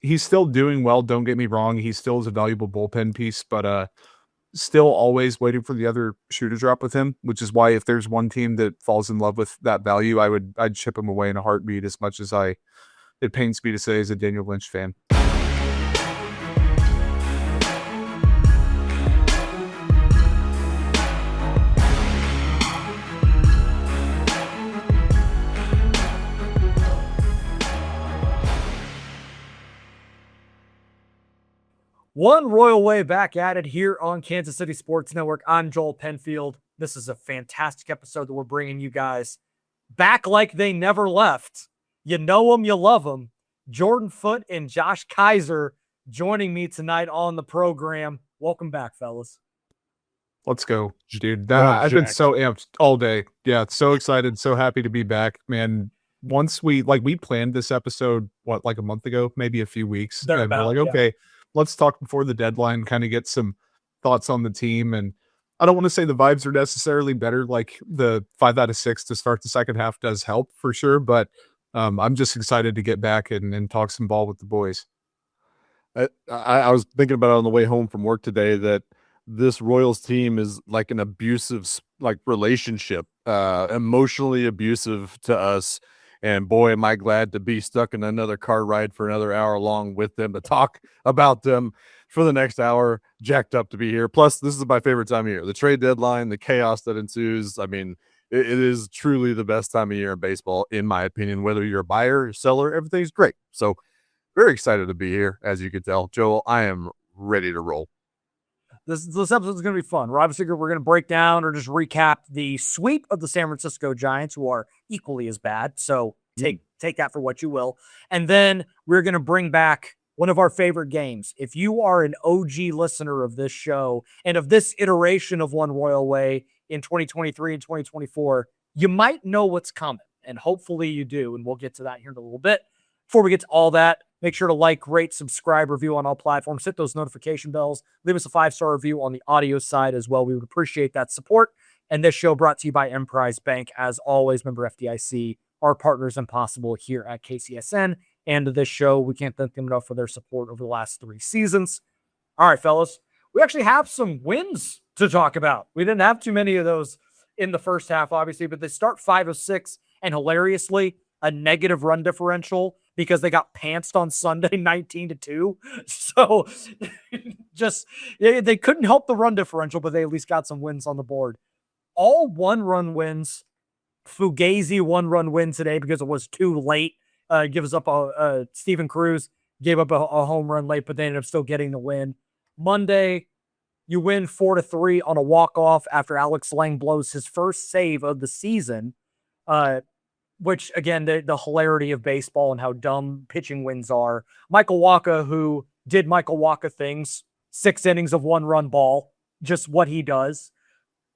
he's still doing well. Don't get me wrong. He still is a valuable bullpen piece, but still always waiting for the other shoe to drop with him, which is why if there's one team that falls in love with that value, I'd ship him away in a heartbeat as much as it pains me to say as a Daniel Lynch fan. One Royal Way back at it here on Kansas City Sports Network. I'm Joel Penfield. This is a fantastic episode that we're bringing you guys back like they never left. You know them, you love them. Jordan Foote and Josh Keiser joining me tonight on the program. Welcome back, fellas. Let's go, dude. I've been so amped all day. Yeah, so excited, so happy to be back, man. Once we planned this episode, like a month ago, maybe a few weeks. And we're like, okay, let's talk before the deadline, kind of get some thoughts on the team. And I don't want to say the vibes are necessarily better, like the 5 out of 6 to start the second half does help for sure. But I'm just excited to get back and talk some ball with the boys. I was thinking about it on the way home from work today that this Royals team is like an abusive relationship, emotionally abusive to us. And boy, am I glad to be stuck in another car ride for another hour long with them to talk about them for the next hour. Jacked up to be here. Plus, this is my favorite time of year. The trade deadline, the chaos that ensues. I mean, it is truly the best time of year in baseball, in my opinion. Whether you're a buyer or seller, everything's great. So very excited to be here, as you can tell. Joel, I am ready to roll. This episode is going to be fun. We're going to break down or just recap the sweep of the San Francisco Giants, who are equally as bad. So take that for what you will. And then we're going to bring back one of our favorite games. If you are an OG listener of this show and of this iteration of One Royal Way in 2023 and 2024, you might know what's coming. And hopefully you do. And we'll get to that here in a little bit. Before we get to all that, make sure to like, rate, subscribe, review on all platforms. Hit those notification bells. Leave us a 5-star review on the audio side as well. We would appreciate that support. And this show brought to you by Emprise Bank. As always, member FDIC, our partners and possible here at KCSN. And this show, we can't thank them enough for their support over the last 3 seasons. All right, fellas. We actually have some wins to talk about. We didn't have too many of those in the first half, obviously, but they start 5 of 6, and hilariously, a negative run differential because they got pantsed on Sunday 19-2. So they couldn't help the run differential, but they at least got some wins on the board. All 1-run wins. Fugazi 1-run win today because it was too late. Gives up Steven Cruz gave up a home run late, but they ended up still getting the win. Monday, you win 4-3 on a walk-off after Alex Lang blows his first save of the season. Which, again, the hilarity of baseball and how dumb pitching wins are. Michael Wacha, who did Michael Wacha things, 6 innings of 1-run ball, just what he does.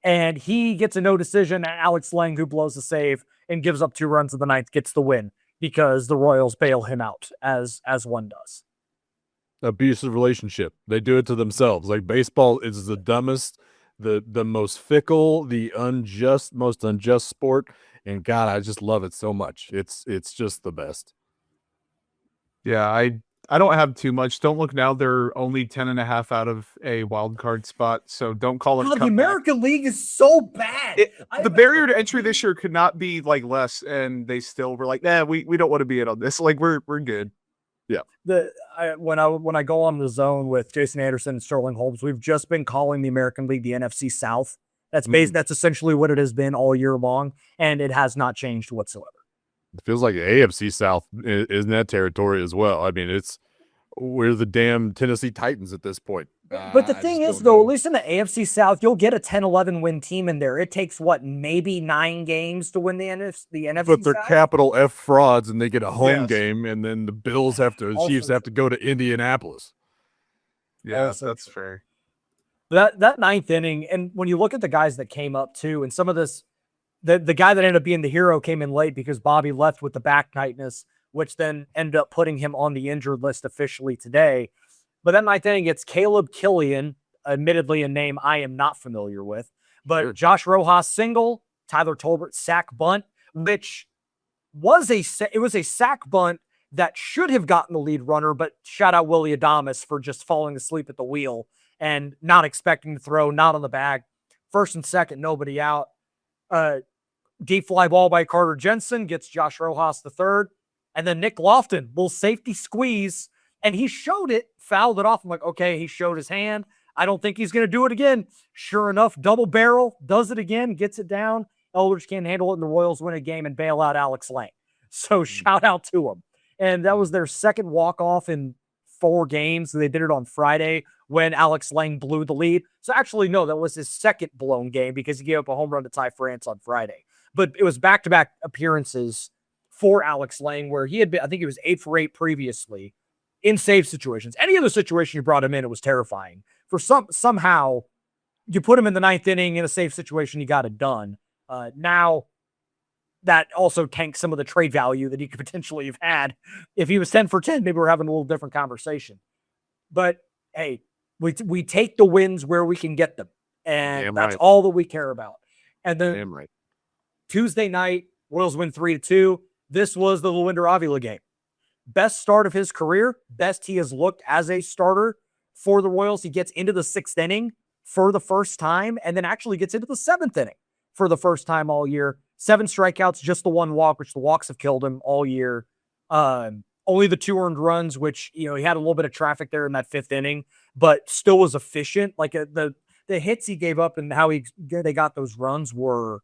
And he gets a no decision, and Alex Lang, who blows the save and gives up 2 runs in the 9th, gets the win because the Royals bail him out, as one does. Abusive relationship. They do it to themselves. Like, baseball is the dumbest, the most fickle, the most unjust sport. And God, I just love it so much. It's just the best. Yeah, I don't have too much. Don't look now. They're only 10.5 out of a wild card spot. So don't call it. The American League is so bad. The barrier to entry this year could not be like less. And they still were like, nah, we don't want to be in on this. Like we're good. Yeah. When I go on the zone with Jason Anderson and Sterling Holmes, we've just been calling the American League the NFC South. That's That's essentially what it has been all year long, and it has not changed whatsoever. It feels like AFC South is in that territory as well. I mean, we're the damn Tennessee Titans at this point. But the thing is, though, at least in the AFC South, you'll get a 10-11 win team in there. It takes, maybe 9 games to win the NFC But they're South? Capital F frauds, and they get a home game, and then the Chiefs have to go to Indianapolis. Yeah, that's fair. That 9th inning, and when you look at the guys that came up too, and some of this, the guy that ended up being the hero came in late because Bobby left with the back tightness, which then ended up putting him on the injured list officially today. But that 9th inning, it's Caleb Killian, admittedly a name I am not familiar with, but sure. Josh Rojas single, Tyler Tolbert sack bunt, which was a sack bunt that should have gotten the lead runner, but shout out Willie Adames for just falling asleep at the wheel and not expecting to throw, not on the bag. First and second, nobody out. Deep fly ball by Carter Jensen gets Josh Rojas the third. And then Nick Lofton, little safety squeeze. And he showed it, fouled it off. I'm like, okay, he showed his hand. I don't think he's going to do it again. Sure enough, double barrel, does it again, gets it down. Eldridge can't handle it, and the Royals win a game and bail out Alex Lang. So shout out to him. And that was their second walk-off in 4 games. They did it on Friday when Alex Lang blew the lead. So actually, no, that was his second blown game because he gave up a home run to Ty France on Friday. But it was back-to-back appearances for Alex Lang where he had been, I think he was 8 for 8 previously in save situations. Any other situation you brought him in, it was terrifying. For somehow, you put him in the 9th inning in a safe situation, you got it done. Now, that also tanks some of the trade value that he could potentially have had. If he was 10 for 10, maybe we're having a little different conversation. But, hey, we take the wins where we can get them. And that's all that we care about. And then Tuesday night, Royals win 3-2. This was the Luinder Avila game. Best start of his career. Best he has looked as a starter for the Royals. He gets into the 6th inning for the first time and then actually gets into the 7th inning for the first time all year. 7 strikeouts, just the 1 walk, which the walks have killed him all year. Only the 2 earned runs, which, he had a little bit of traffic there in that 5th inning, but still was efficient. Like the hits he gave up and how they got those runs were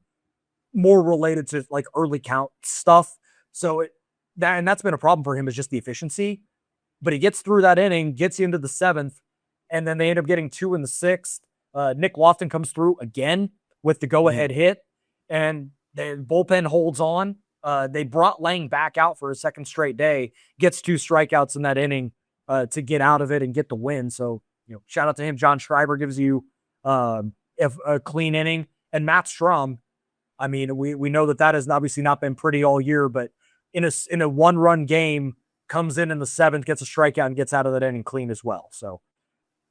more related to like early count stuff. So that's been a problem for him, is just the efficiency. But he gets through that inning, gets you into the 7th, and then they end up getting 2 in the 6th. Nick Lofton comes through again with the go-ahead hit, and the bullpen holds on. They brought Lang back out for a second straight day, gets 2 strikeouts in that inning to get out of it and get the win. So, shout out to him. John Schreiber gives you a clean inning. And Matt Strom, I mean, we know that has obviously not been pretty all year, but in a 1-run game, comes in the 7th, gets a strikeout, and gets out of that inning clean as well. So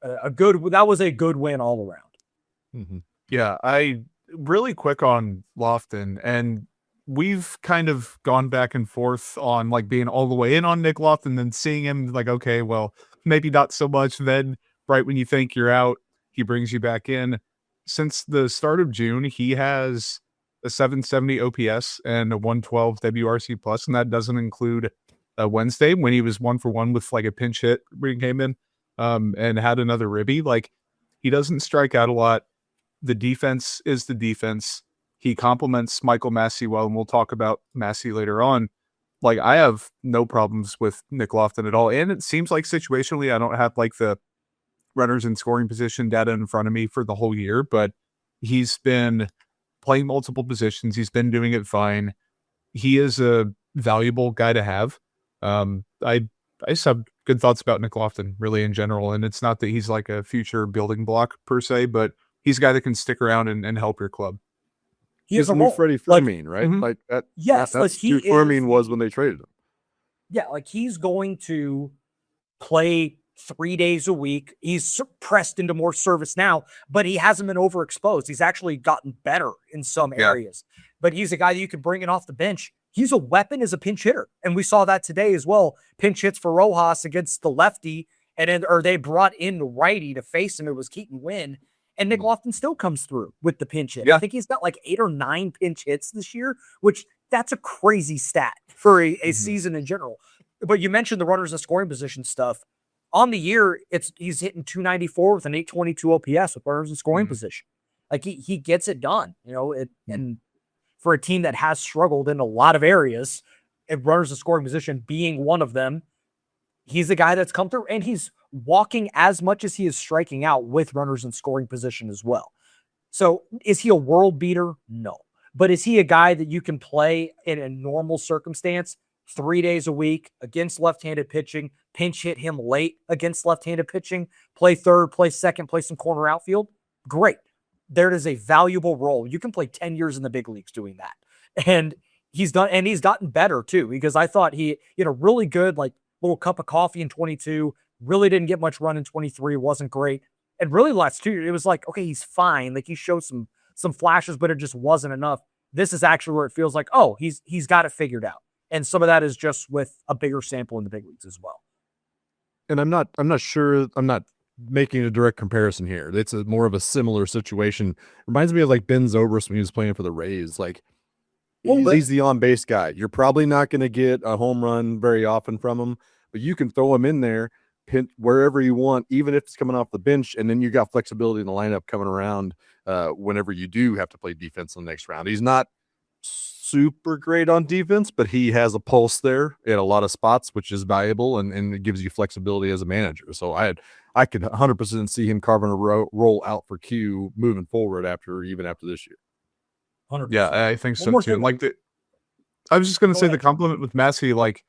that was a good win all around. Mm-hmm. Yeah, I really quick on Lofton, and we've kind of gone back and forth on like being all the way in on Nick Lofton, then seeing him like, okay, well, maybe not so much. Then right when you think you're out, he brings you back in. Since the start of June, he has a 770 OPS and a 112 WRC plus, and that doesn't include Wednesday when he was 1 for 1 with like a pinch hit when he came in and had another ribby. Like, he doesn't strike out a lot. The defense is the defense. He complements Michael Massey well, and we'll talk about Massey later on. Like, I have no problems with Nick Lofton at all. And it seems like situationally, I don't have like the runners in scoring position data in front of me for the whole year, but he's been playing multiple positions. He's been doing it fine. He is a valuable guy to have. I just have good thoughts about Nick Lofton really in general. And it's not that he's like a future building block per se, but he's a guy that can stick around and help your club. He's a new Freddie Fleming, right? Mm-hmm. Like that. Yes, that's who Fleming was when they traded him. Yeah, like he's going to play 3 days a week. He's pressed into more service now, but he hasn't been overexposed. He's actually gotten better in some areas. But he's a guy that you can bring in off the bench. He's a weapon as a pinch hitter. And we saw that today as well. Pinch hits for Rojas against the lefty, or they brought in the righty to face him. It was Keaton Wynn. And Nick Lofton still comes through with the pinch hit. Yeah. I think he's got like 8 or 9 pinch hits this year, which that's a crazy stat for a season in general. But you mentioned the runners in scoring position stuff. On the year, he's hitting 294 with an 822 OPS with runners in scoring position. Like he gets it done, and for a team that has struggled in a lot of areas, and runners in scoring position being one of them, he's a guy that's come through, and he's walking as much as he is striking out with runners in scoring position as well. So is he a world beater? No. But is he a guy that you can play in a normal circumstance 3 days a week against left-handed pitching, pinch hit him late against left-handed pitching, play third, play second, play some corner outfield? Great. There is a valuable role. You can play 10 years in the big leagues doing that. And he's gotten better too, because I thought he had a really good like little cup of coffee in 22, really didn't get much run in 23, wasn't great. And really last 2 years, it was like, okay, he's fine. Like he showed some flashes, but it just wasn't enough. This is actually where it feels like, oh, he's got it figured out. And some of that is just with a bigger sample in the big leagues as well. And I'm not sure, I'm not making a direct comparison here. It's more of a similar situation. Reminds me of like Ben Zobrist when he was playing for the Rays. Like, he's the on base guy. You're probably not going to get a home run very often from him, but you can throw him in there, pin wherever you want, even if it's coming off the bench. And then you got flexibility in the lineup coming around whenever you do have to play defense in the next round. He's not super great on defense, but he has a pulse there at a lot of spots, which is valuable, and it gives you flexibility as a manager. So I could 100% see him carving a roll out for Q moving forward even after this year. 100%. Yeah, I think so too. Like I was just going to say the compliment with Massey, like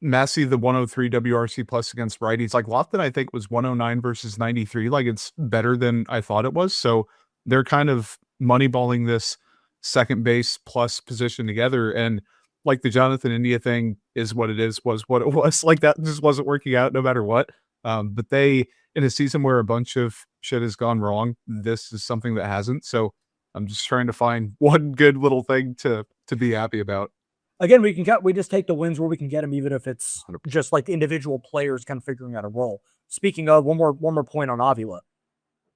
Massey, the 103 WRC plus against righties, like Lofton, I think was 109 versus 93. Like it's better than I thought it was. So they're kind of moneyballing this second base plus position together. And like the Jonathan India thing is what it is, was what it was. Like that just wasn't working out no matter what. But they, in a season where a bunch of shit has gone wrong, this is something that hasn't. So I'm just trying to find one good little thing to be happy about. Again, we just take the wins where we can get them, even if it's 100%. Just like the individual players kind of figuring out a role. Speaking of, one more point on Avila.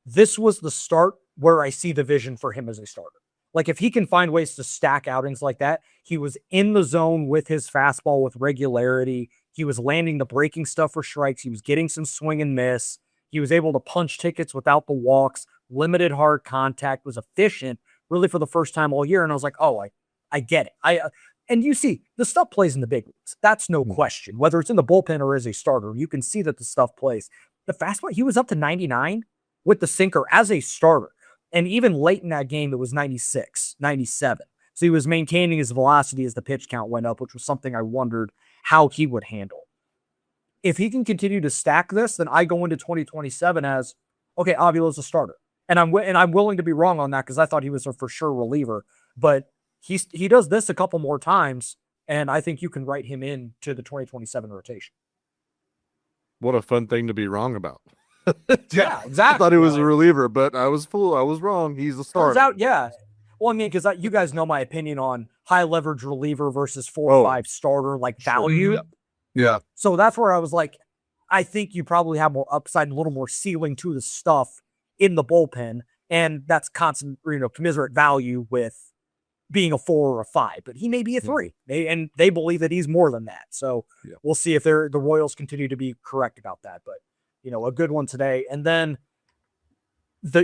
This was the start where I see the vision for him as a starter. Like if he can find ways to stack outings like that, he was in the zone with his fastball with regularity. He was landing the breaking stuff for strikes. He was getting some swing and miss. He was able to punch tickets without the walks, limited hard contact, was efficient really for the first time all year. And I was like, oh, I get it. And you see, the stuff plays in the big leagues. That's no question. Whether it's in the bullpen or as a starter, you can see that the stuff plays. The fastball, he was up to 99 with the sinker as a starter. And even late in that game, it was 96, 97. So he was maintaining his velocity as the pitch count went up, which was something I wondered how he would handle. If he can continue to stack this, then I go into 2027 as, okay, Avila's a starter. And I'm willing to be wrong on that because I thought he was a for sure reliever. But he does this a couple more times, and I think you can write him into the 2027 rotation. What a fun thing to be wrong about. Yeah, exactly. I thought he was a reliever, but I was wrong. He's a starter. Turns out, yeah. Well, I mean, because you guys know my opinion on high leverage reliever versus 4 or 5 starter, like value. Yeah. So that's where I was like, I think you probably have more upside and a little more ceiling to the stuff in the bullpen. And that's constant, commiserate value with being a 4 or a 5, but he may be a 3. They believe that he's more than that. So we'll see if the Royals continue to be correct about that. But, a good one today. And then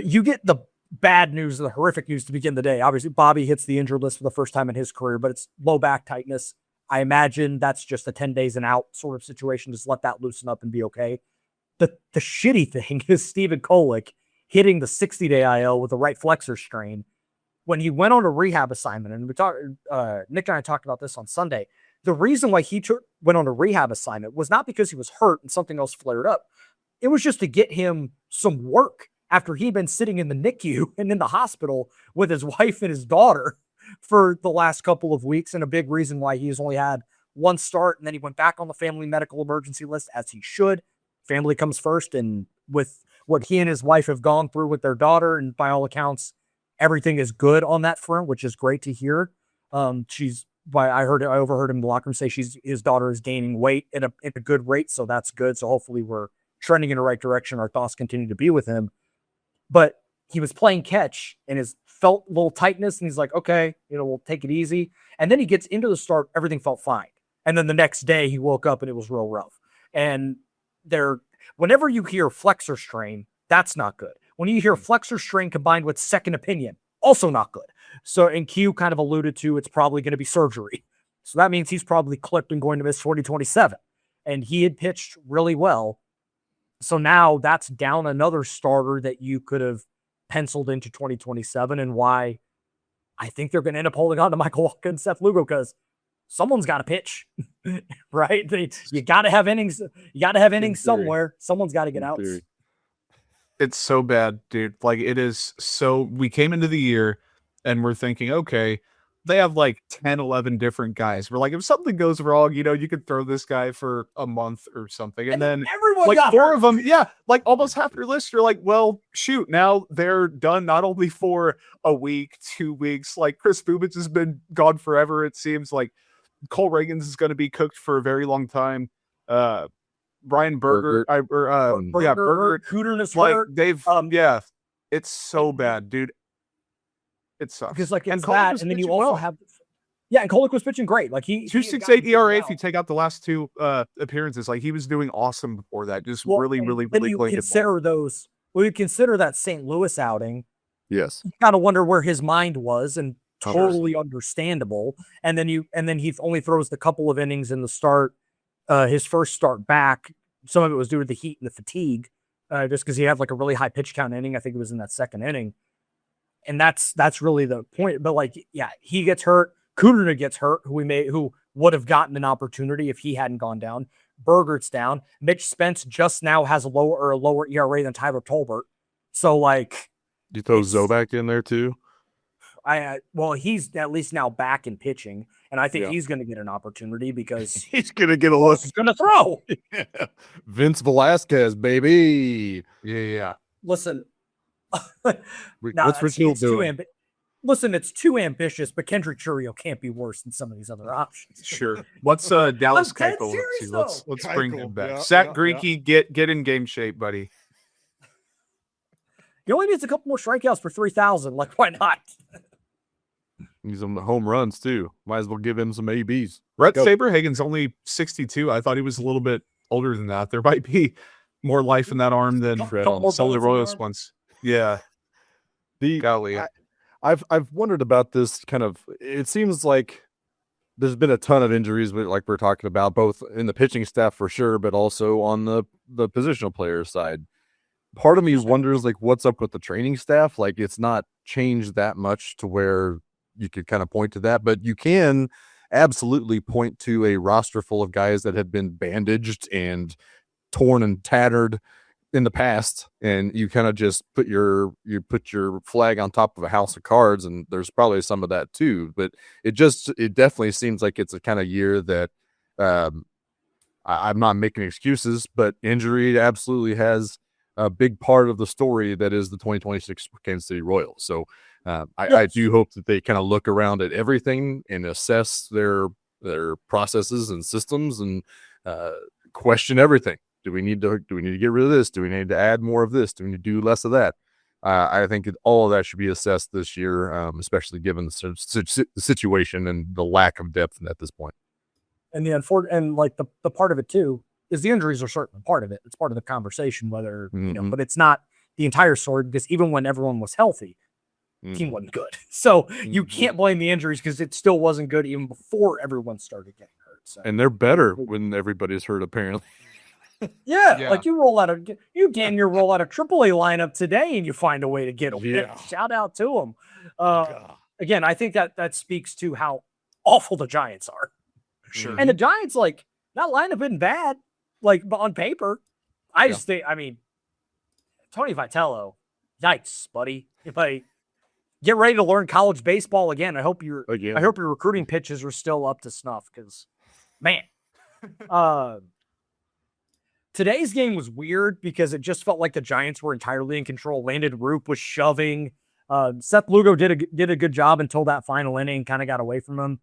you get the bad news, the horrific news to begin the day. Obviously, Bobby hits the injured list for the first time in his career, but it's low back tightness. I imagine that's just a 10 days and out sort of situation. Just let that loosen up and be okay. The shitty thing is Stephen Kolek hitting the 60-day IL with a right flexor strain when he went on a rehab assignment. And Nick and I talked about this on Sunday. The reason why he went on a rehab assignment was not because he was hurt and something else flared up. It was just to get him some work after he'd been sitting in the NICU and in the hospital with his wife and his daughter for the last couple of weeks. And a big reason why he's only had one start. And then he went back on the family medical emergency list, as he should. Family comes first. And with what he and his wife have gone through with their daughter, and by all accounts, everything is good on that front, which is great to hear. I overheard him in the locker room say his daughter is gaining weight at a good rate. So that's good. So hopefully we're trending in the right direction. Our thoughts continue to be with him, but he was playing catch and felt a little tightness. And he's like, okay, we'll take it easy. And then he gets into the start. Everything felt fine. And then the next day he woke up and it was real rough. And whenever you hear flexor strain, that's not good. When you hear flexor strain combined with second opinion, also not good. So, and Q kind of alluded to, it's probably going to be surgery. So that means he's probably clipped and going to miss 2027. And he had pitched really well. So now that's down another starter that you could have penciled into 2027, and why I think they're going to end up holding on to Michael Walker and Seth Lugo, because someone's got to pitch, right? You got to have innings. You got to have innings somewhere. Someone's got to get out. It's so bad, dude. Like it is so, we came into the year and we're thinking, okay, they have like 10, 11 different guys. We're like, if something goes wrong, you could throw this guy for a month or something. And then everyone like got 4 hurt. of them, like almost half your list, you're like, well, shoot, now they're done not only for a week, 2 weeks, like Chris Bubich has been gone forever, it seems. Like Cole Reagans is going to be cooked for a very long time. Brian Berger, Berger, Cooter's like hurt. it's so bad, dude. It sucks. Because like and it's that, and then you also have and Kolek was pitching great. Like he 2.68 ERA if you take out the last two appearances. Like he was doing awesome before that. Just really you consider those. Well, you consider that St. Louis outing. Yes. You kind of wonder where his mind was, and totally understandable. And then he only throws the couple of innings in the start. His first start back, some of it was due to the heat and the fatigue, just because he had like a really high pitch count inning. I think it was in that second inning. And that's really the point. But like, yeah, he gets hurt. Cooter gets hurt, who would have gotten an opportunity if he hadn't gone down. Berger's down. Mitch Spence just now has a lower ERA than Tyler Tolbert. So like, you throw Zobak in there too. He's at least now back in pitching, and I think he's going to get an opportunity because he's going to get a look. He's going to throw. Vince Velasquez, baby. Yeah. Listen, what's Richfield doing? Listen, it's too ambitious, but Kendrick Churio can't be worse than some of these other options. Sure. What's Dallas Keuchel? Let's bring him back. Yeah, Zach Greinke, get in game shape, buddy. He only needs a couple more strikeouts for 3,000. Like, why not? He's on the home runs too. Might as well give him some ABs. Brett Saberhagen's only 62. I thought he was a little bit older than that. There might be more life in that arm than some of the Royals ones. Yeah. Golly. I've wondered about this kind of. It seems like there's been a ton of injuries, like we're talking about, both in the pitching staff for sure, but also on the positional player side. Part of me wonders, like, what's up with the training staff? Like, it's not changed that much to where you could kind of point to that, but you can absolutely point to a roster full of guys that have been bandaged and torn and tattered in the past, and you kind of just put your flag on top of a house of cards, and there's probably some of that too. But it definitely seems like it's a kind of year that I'm not making excuses, but injury absolutely has a big part of the story that is the 2026 Kansas City Royals. So I do hope that they kind of look around at everything and assess their processes and systems and question everything. Do we need to get rid of this? Do we need to add more of this? Do we need to do less of that? I think all of that should be assessed this year, especially given the situation and the lack of depth at this point. And the part of it too is the injuries are certainly part of it. It's part of the conversation, whether but it's not the entire story, because even when everyone was healthy, the team wasn't good. So you can't blame the injuries, because it still wasn't good even before everyone started getting hurt. So. And they're better when everybody's hurt, apparently. Yeah, like you roll out a AAA lineup today and you find a way to get them. Yeah. Shout out to them. Again, I think that speaks to how awful the Giants are. Sure. And the Giants, like, that lineup isn't bad, like, on paper. I just think, Tony Vitello, yikes, buddy. If I get ready to learn college baseball again, I hope your recruiting pitches are still up to snuff, because, man. Today's game was weird because it just felt like the Giants were entirely in control. Landon Roop was shoving. Seth Lugo did a good job until that final inning, kind of got away from him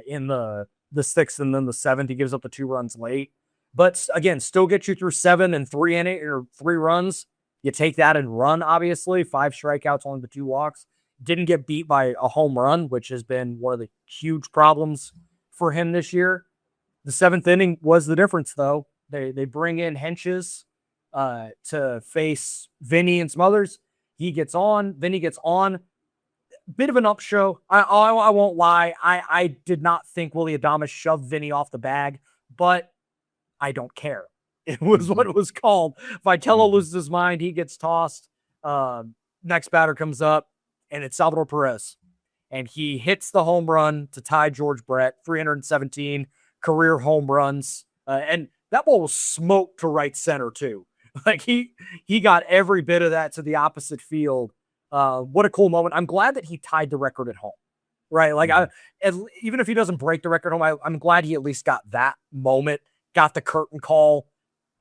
in the sixth and then the seventh. He gives up the 2 runs late. But again, still get you through 7 and 3 innings or 3 runs. You take that and run, obviously. 5 strikeouts, only the 2 walks. Didn't get beat by a home run, which has been one of the huge problems for him this year. The 7th inning was the difference, though. They bring in Henches to face Vinny and some others. Vinny gets on. Bit of an up show. I won't lie. I did not think Willy Adames shoved Vinny off the bag, but I don't care. It was what it was called. Vitello loses his mind. He gets tossed. Next batter comes up, and it's Salvador Perez. And he hits the home run to tie George Brett, 317 career home runs. And that ball was smoked to right center too. Like he got every bit of that to the opposite field. What a cool moment. I'm glad that he tied the record at home, right? Like even if he doesn't break the record home, I'm glad he at least got that moment, got the curtain call,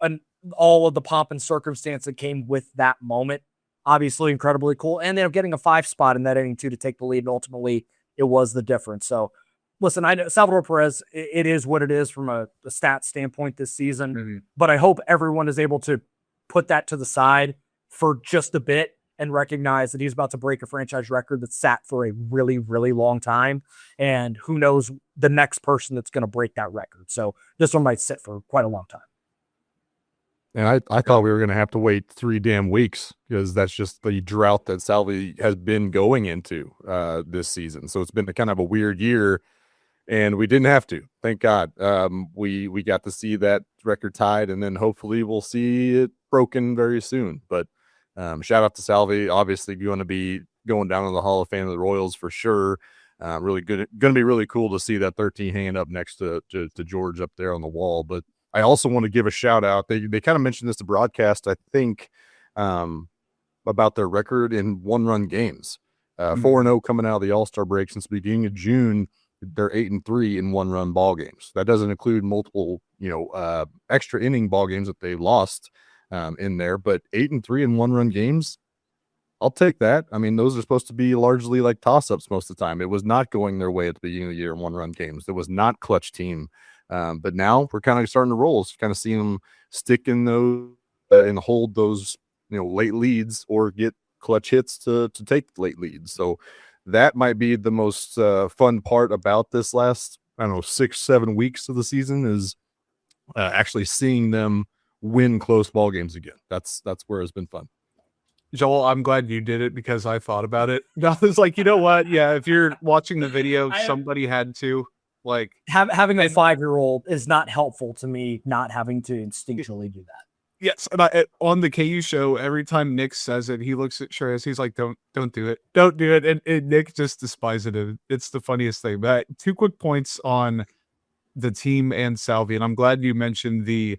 and all of the pomp and circumstance that came with that moment. Obviously incredibly cool. And they're getting a 5 spot in that inning too to take the lead. And ultimately it was the difference. So listen, I know Salvador Perez, it is what it is from a stat standpoint this season, Mm-hmm. but I hope everyone is able to put that to the side for just a bit and recognize that he's about to break a franchise record that's sat for a really, really long time. And who knows the next person that's going to break that record. So this one might sit for quite a long time. And I thought we were going to have to wait 3 damn weeks because that's just the drought that Salvi has been going into this season. So it's been kind of a weird year, and we didn't have to. Thank God. We got to see that record tied, and then hopefully we'll see it broken very soon. But shout out to Salvi. Obviously going to be going down in the Hall of Fame of the Royals for sure. Really good. Going to be really cool to see that 13 hanging up next to George up there on the wall. But I also want to give a shout out. They kind of mentioned this to broadcast, I think, about their record in 1-run games. 4-0 coming out of the All-Star break since the beginning of June. They're 8-3 in 1-run ball games. That doesn't include multiple, extra inning ball games that they lost in there. But 8-3 in 1-run games, I'll take that. I mean, those are supposed to be largely like toss-ups most of the time. It was not going their way at the beginning of the year in 1-run games. It was not clutch team. But now we're kind of starting to roll. Kind of seeing them stick in those and hold those, late leads or get clutch hits to take late leads. So that might be the most fun part about this last, 6-7 weeks of the season is actually seeing them win close ball games again. That's where it's been fun. Joel, I'm glad you did it because I thought about it. Nothing's like, you know what? Yeah, if you're watching the video, somebody had to. Like having a 5-year-old is not helpful to me, not having to instinctually do that. Yes, and on the KU show, every time Nick says it, he looks at Shreyas. He's like, "Don't do it, don't do it," and Nick just despises it. It's the funniest thing. But 2 quick points on the team and Salvi, and I'm glad you mentioned the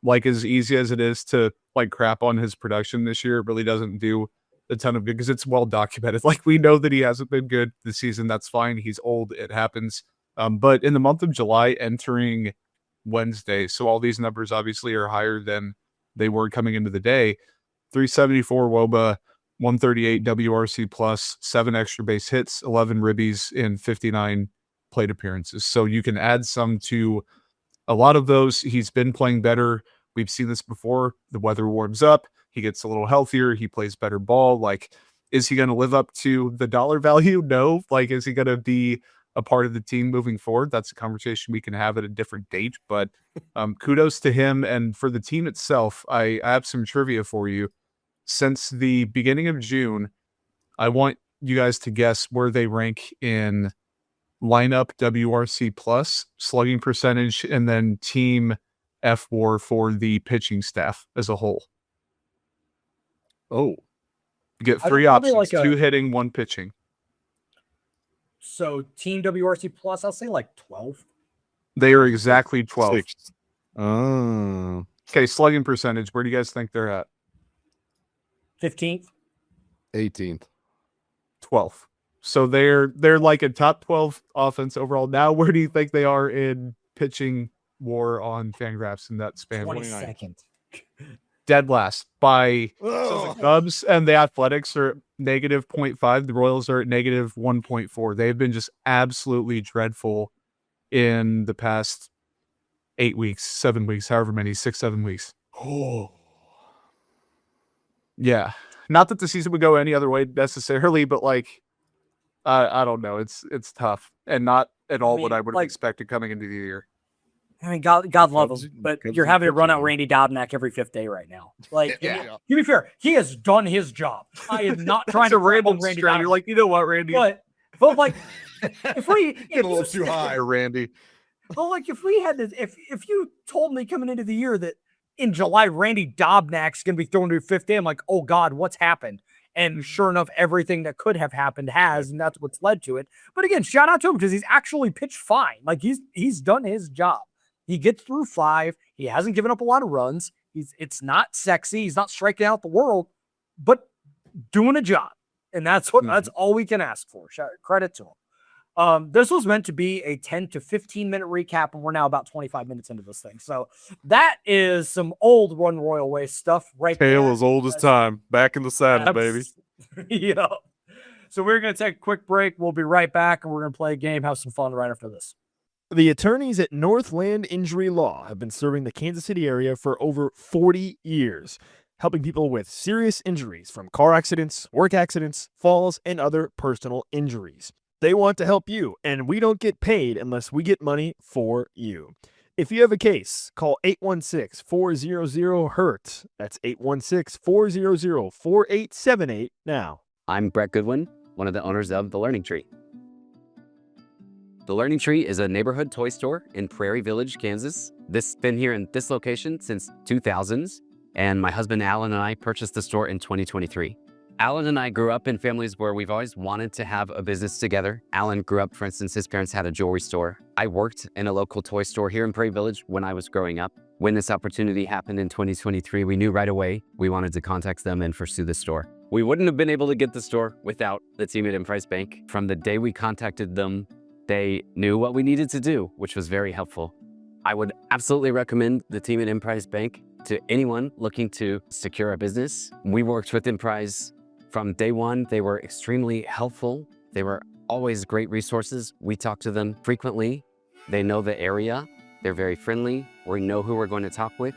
as easy as it is to crap on his production this year, it really doesn't do a ton of good because it's well documented. We know that he hasn't been good this season. That's fine. He's old. It happens. But in the month of July, entering Wednesday, so all these numbers obviously are higher than they were coming into the day. 374 WOBA, 138 WRC plus, 7 extra base hits, 11 ribbies in 59 plate appearances. So you can add some to a lot of those. He's been playing better. We've seen this before. The weather warms up. He gets a little healthier. He plays better ball. Is he going to live up to the dollar value? No. Is he going to be a part of the team moving forward? That's a conversation we can have at a different date, but kudos to him. And for the team itself, I have some trivia for you. Since the beginning of June, I want you guys to guess where they rank in lineup WRC plus, slugging percentage, and then team FWAR for the pitching staff as a whole. Oh, You get 3 options, 2 hitting, 1 pitching. So team WRC plus, I'll say 12. They are exactly 12. 6. Oh. Okay, slugging percentage. Where do you guys think they're at? 15th. 18th. 12th. So they're a top 12 offense overall. Now, where do you think they are in pitching WAR on Fangraphs in that span? 22nd. Dead last by so the Cubs and the Athletics are negative 0.5. The Royals are at negative 1.4. They've been just absolutely dreadful in the past 8 weeks, 7 weeks, however many, 6-7 weeks. Oh, yeah. Not that the season would go any other way necessarily, but I don't know. It's tough and not at all what I would have expected coming into the year. I mean, God love him, but you're having to run out Randy Dobnak every 5th day right now. To be fair, he has done his job. I am not trying to random Randy Dobnak. You're you know what, Randy? But if we get a little too high, Randy. Well, if we had this, if you told me coming into the year that in July Randy Dobnak's going to be thrown to 5th day, I'm like, oh God, what's happened? And sure enough, everything that could have happened has, and that's what's led to it. But again, shout out to him because he's actually pitched fine. He's done his job. He gets through 5. He hasn't given up a lot of runs. It's not sexy. He's not striking out the world, but doing a job. And that's all we can ask for. Credit to him. This was meant to be a 10 to 15 minute recap, and we're now about 25 minutes into this thing. So that is some old Run Royal Way stuff right there. Tale as old as time. Back in the saddle, baby. Yeah. So we're going to take a quick break. We'll be right back, and we're going to play a game, have some fun right after this. The attorneys at Northland Injury Law have been serving the Kansas City area for over 40 years, helping people with serious injuries from car accidents, work accidents, falls, and other personal injuries. They want to help you, and we don't get paid unless we get money for you. If you have a case, call 816-400-HURT. That's 816-400-4878 now. I'm Brett Goodwin, one of the owners of The Learning Tree. The Learning Tree is a neighborhood toy store in Prairie Village, Kansas. This has been here in this location since 2000s, and my husband Alan and I purchased the store in 2023. Alan and I grew up in families where we've always wanted to have a business together. Alan grew up, for instance, his parents had a jewelry store. I worked in a local toy store here in Prairie Village when I was growing up. When this opportunity happened in 2023, we knew right away we wanted to contact them and pursue the store. We wouldn't have been able to get the store without the team at Emprise Bank. From the day we contacted them, they knew what we needed to do, which was very helpful. I would absolutely recommend the team at Emprise Bank to anyone looking to secure a business. We worked with Emprise from day one. They were extremely helpful. They were always great resources. We talk to them frequently. They know the area. They're very friendly. We know who we're going to talk with,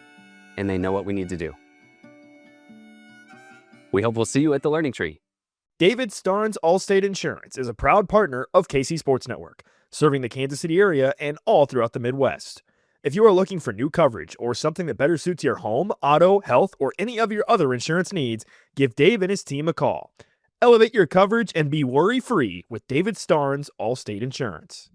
and they know what we need to do. We hope we'll see you at the Learning Tree. David Starnes Allstate Insurance is a proud partner of KC Sports Network, serving the Kansas City area and all throughout the Midwest. If you are looking for new coverage or something that better suits your home, auto, health, or any of your other insurance needs, give Dave and his team a call. Elevate your coverage and be worry-free with David Starnes Allstate Insurance.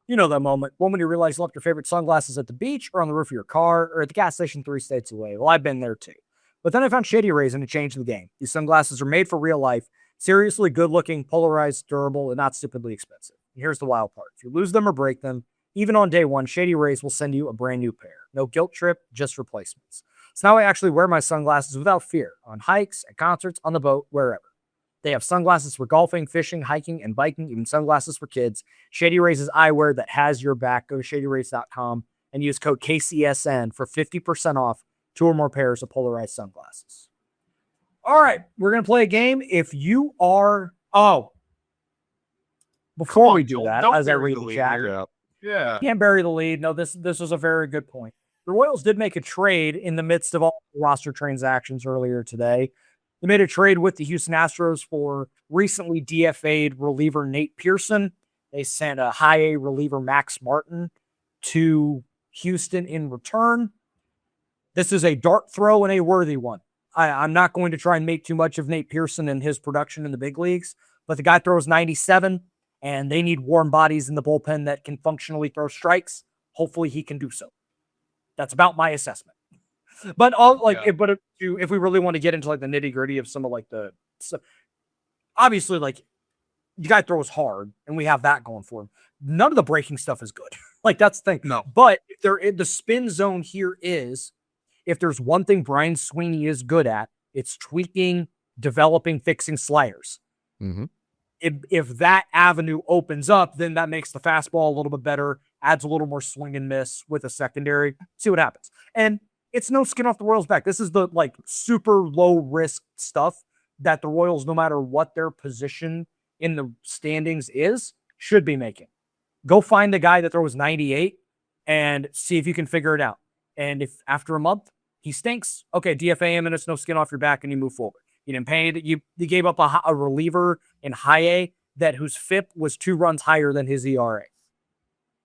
You know that moment when you realize you left your favorite sunglasses at the beach or on the roof of your car or at the gas station 3 states away. Well, I've been there too. But then I found Shady Rays and it changed the game. These sunglasses are made for real life, seriously good-looking, polarized, durable, and not stupidly expensive. And here's the wild part. If you lose them or break them, even on day one, Shady Rays will send you a brand new pair. No guilt trip, just replacements. So now I actually wear my sunglasses without fear, on hikes, at concerts, on the boat, wherever. They have sunglasses for golfing, fishing, hiking, and biking, even sunglasses for kids. Shady Rays is eyewear that has your back. Go to shadyrays.com and use code KCSN for 50% off 2 or more pairs of polarized sunglasses. All right, we're going to play a game. If you are... Before we do that, as I read the chat... Yeah. Can't bury the lead. No, this was a very good point. The Royals did make a trade in the midst of all the roster transactions earlier today. They made a trade with the Houston Astros for recently DFA'd reliever Nate Pearson. They sent a high A reliever Max Martin to Houston in return. This is a dart throw and a worthy one. I'm not going to try and make too much of Nate Pearson and his production in the big leagues, but the guy throws 97. And they need warm bodies in the bullpen that can functionally throw strikes. Hopefully he can do so. That's about my assessment. But if we really want to get into like the nitty gritty of some of like obviously like the guy throws hard and we have that going for him. None of the breaking stuff is good. Like that's the thing. No. But if they're in the spin zone here is, if there's one thing Brian Sweeney is good at, it's tweaking, developing, fixing sliders. Mm-hmm. If that avenue opens up, then that makes the fastball a little bit better, adds a little more swing and miss with a secondary. See what happens. And it's no skin off the Royals' back. This is the like super low risk stuff that the Royals, no matter what their position in the standings is, should be making. Go find the guy that throws 98 and see if you can figure it out. And if after a month he stinks, okay, DFA him and it's no skin off your back and you move forward. You didn't pay it. You gave up a reliever in high A whose FIP was 2 runs higher than his ERA.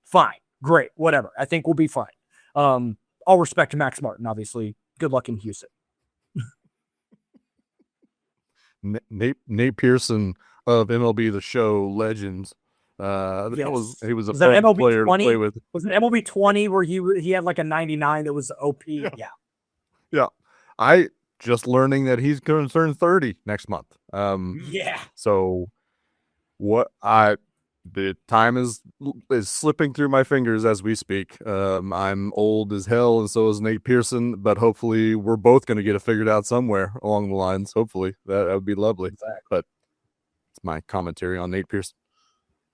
Fine. Great. Whatever. I think we'll be fine. All respect to Max Martin, obviously. Good luck in Houston. Nate Pearson of MLB The Show Legends. Yes. He was a that fun MLB player 20? to play with. Was it MLB 20 where he had like a 99 that was OP? Yeah. I just learning that he's going to turn 30 next month. So the time is slipping through my fingers as we speak. I'm old as hell, and so is Nate Pearson, but hopefully we're both going to get it figured out somewhere along the lines. Hopefully that would be lovely. Exactly. But it's my commentary on Nate Pearson.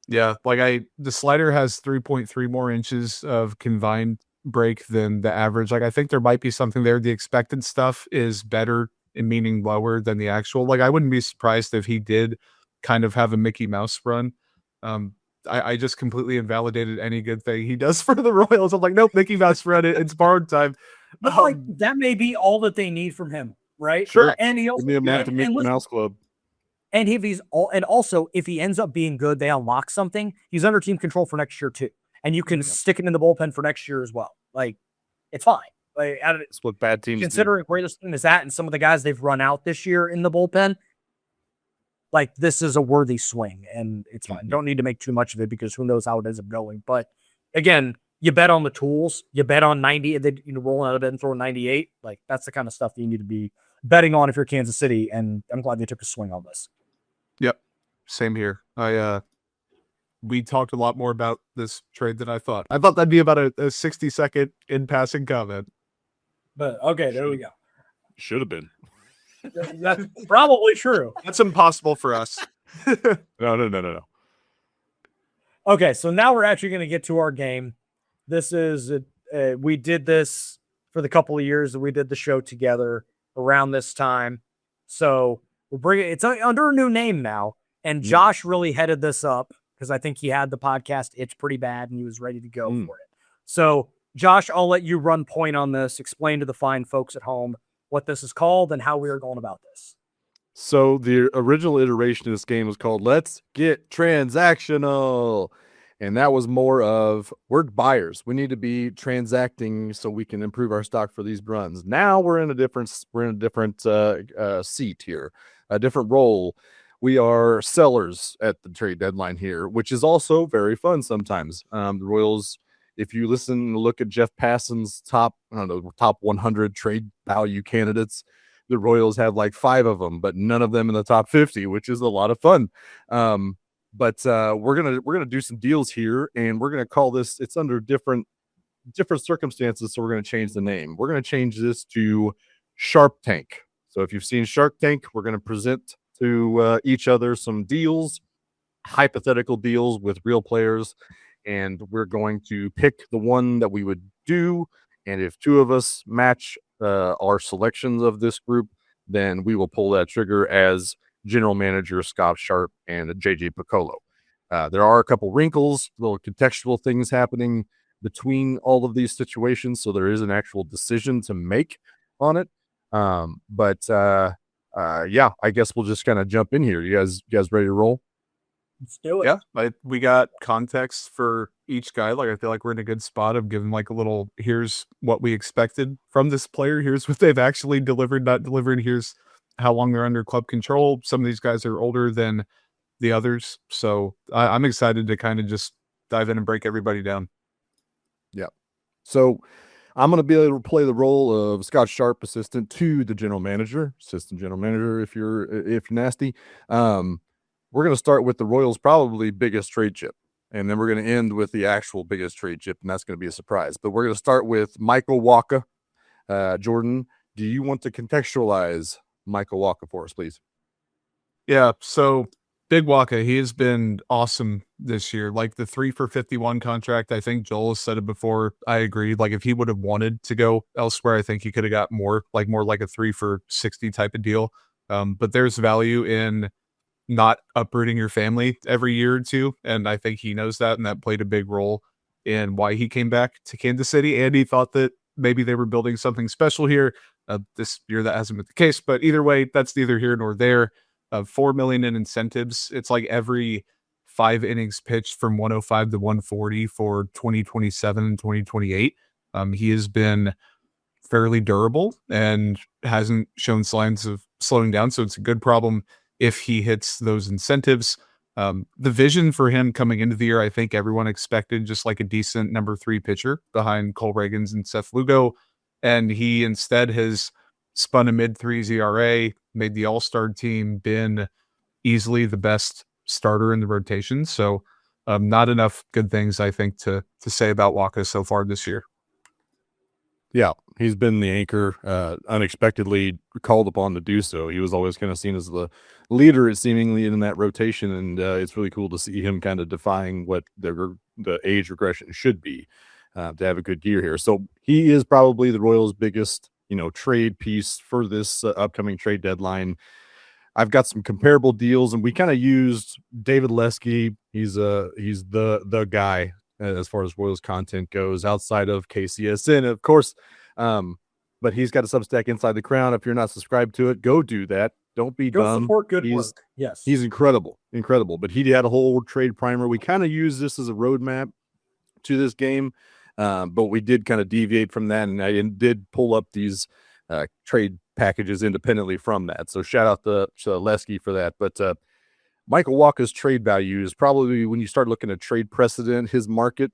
Yeah, the slider has 3.3 more inches of combined break than the average. I think there might be something there. The expected stuff is better, meaning lower than the actual. I wouldn't be surprised if he did kind of have a Mickey Mouse run. I just completely invalidated any good thing he does for the Royals. I'm like, nope, Mickey Mouse run it. It's borrowed time. But like that may be all that they need from him, right? Sure. And he also, Give me a map to Mickey listen, Mouse Club. and if he's all, and also if he ends up being good, they unlock something. He's under team control for next year too, and you can stick it in the bullpen for next year as well. Like, it's fine. Like, That's what bad teams considering where this team is at and some of the guys they've run out this year in the bullpen, like this is a worthy swing, and it's fine. Don't need to make too much of it because who knows how it ends up going. But again, you bet on the tools. You bet on 90, they rolling out of bed and throwing 98. Like that's the kind of stuff that you need to be betting on if you're Kansas City. And I'm glad they took a swing on this. Yep, same here. We talked a lot more about this trade than I thought. I thought that'd be about a 60-second in passing comment. But okay, there we go. Should have been. That's probably true. That's impossible for us. No. Okay, so now we're actually going to get to our game. This is we did this for the couple of years that we did the show together around this time. So we're bringing it's under a new name now, and Josh really headed this up because I think he had the podcast itch pretty bad and he was ready to go for it. So Josh, I'll let you run point on this. Explain to the fine folks at home what this is called and how we are going about this. So the original iteration of this game was called Let's Get Transactional. And that was more of we're buyers. We need to be transacting so we can improve our stock for these runs. Now we're in a different seat here, a different role. We are sellers at the trade deadline here, which is also very fun sometimes. The Royals, if you listen and look at Jeff Passan's top 100 trade value candidates, the Royals have like 5 of them, but none of them in the top 50, which is a lot of fun. But we're gonna do some deals here, and we're gonna call this. It's under different circumstances, so we're gonna change the name. We're gonna change this to Shark Tank. So if you've seen Shark Tank, we're gonna present to each other some deals, hypothetical deals with real players, and we're going to pick the one that we would do. And if 2 of us match our selections of this group, then we will pull that trigger as general manager Scott Sharp and JJ Piccolo. There are a couple wrinkles, little contextual things happening between all of these situations, so there is an actual decision to make on it. Yeah, I guess we'll just kind of jump in here. You guys ready to roll? Let's do it. Yeah, we got context for each guy. Like I feel like we're in a good spot of giving like a little. Here's what we expected from this player. Here's what they've actually delivered, not delivered. Here's how long they're under club control. Some of these guys are older than the others, so I'm excited to kind of just dive in and break everybody down. Yeah. So I'm going to be able to play the role of Scott Sharp, assistant to the general manager, if you're nasty. We're going to start with the Royals' probably biggest trade chip, and then we're going to end with the actual biggest trade chip, and that's going to be a surprise. But we're going to start with Michael Wacha. Jordan, do you want to contextualize Michael Wacha for us, please? Yeah, so Big Wacha, he has been awesome this year. Like the 3 for 51 contract, I think Joel has said it before. I agree. Like if he would have wanted to go elsewhere, I think he could have got more like a 3 for 60 type of deal. But there's value in not uprooting your family every year or two, and I think he knows that, and that played a big role in why he came back to Kansas City. And he thought that maybe they were building something special here. This year that hasn't been the case, but either way, that's neither here nor there. $4 million in incentives. It's like every 5 innings pitched from 105 to 140 for 2027 and 2028. He has been fairly durable and hasn't shown signs of slowing down, so it's a good problem if he hits those incentives. The vision for him coming into the year, I think everyone expected just like a decent number 3 pitcher behind Cole Reagans and Seth Lugo, and he instead has spun a mid-3s ERA, made the all-star team, been easily the best starter in the rotation. So not enough good things, I think, to say about Wacha so far this year. Yeah, he's been the anchor, unexpectedly called upon to do so. He was always kind of seen as the leader, seemingly, in that rotation, and it's really cool to see him kind of defying what the age regression should be to have a good year here. So he is probably the Royals' biggest, trade piece for this upcoming trade deadline. I've got some comparable deals, and we kind of used David Lesky. He's the guy as far as Royals content goes outside of KCSN, of course. But he's got a Substack Inside the Crown. If you're not subscribed to it, go do that. Don't be Go dumb. support good work. Yes. He's incredible. But he had a whole trade primer. We kind of use this as a roadmap to this game, but we did kind of deviate from that, and I did pull up these trade packages independently from that. So shout out to Lesky for that. But Michael Wacha's trade value is probably, when you start looking at trade precedent, his market,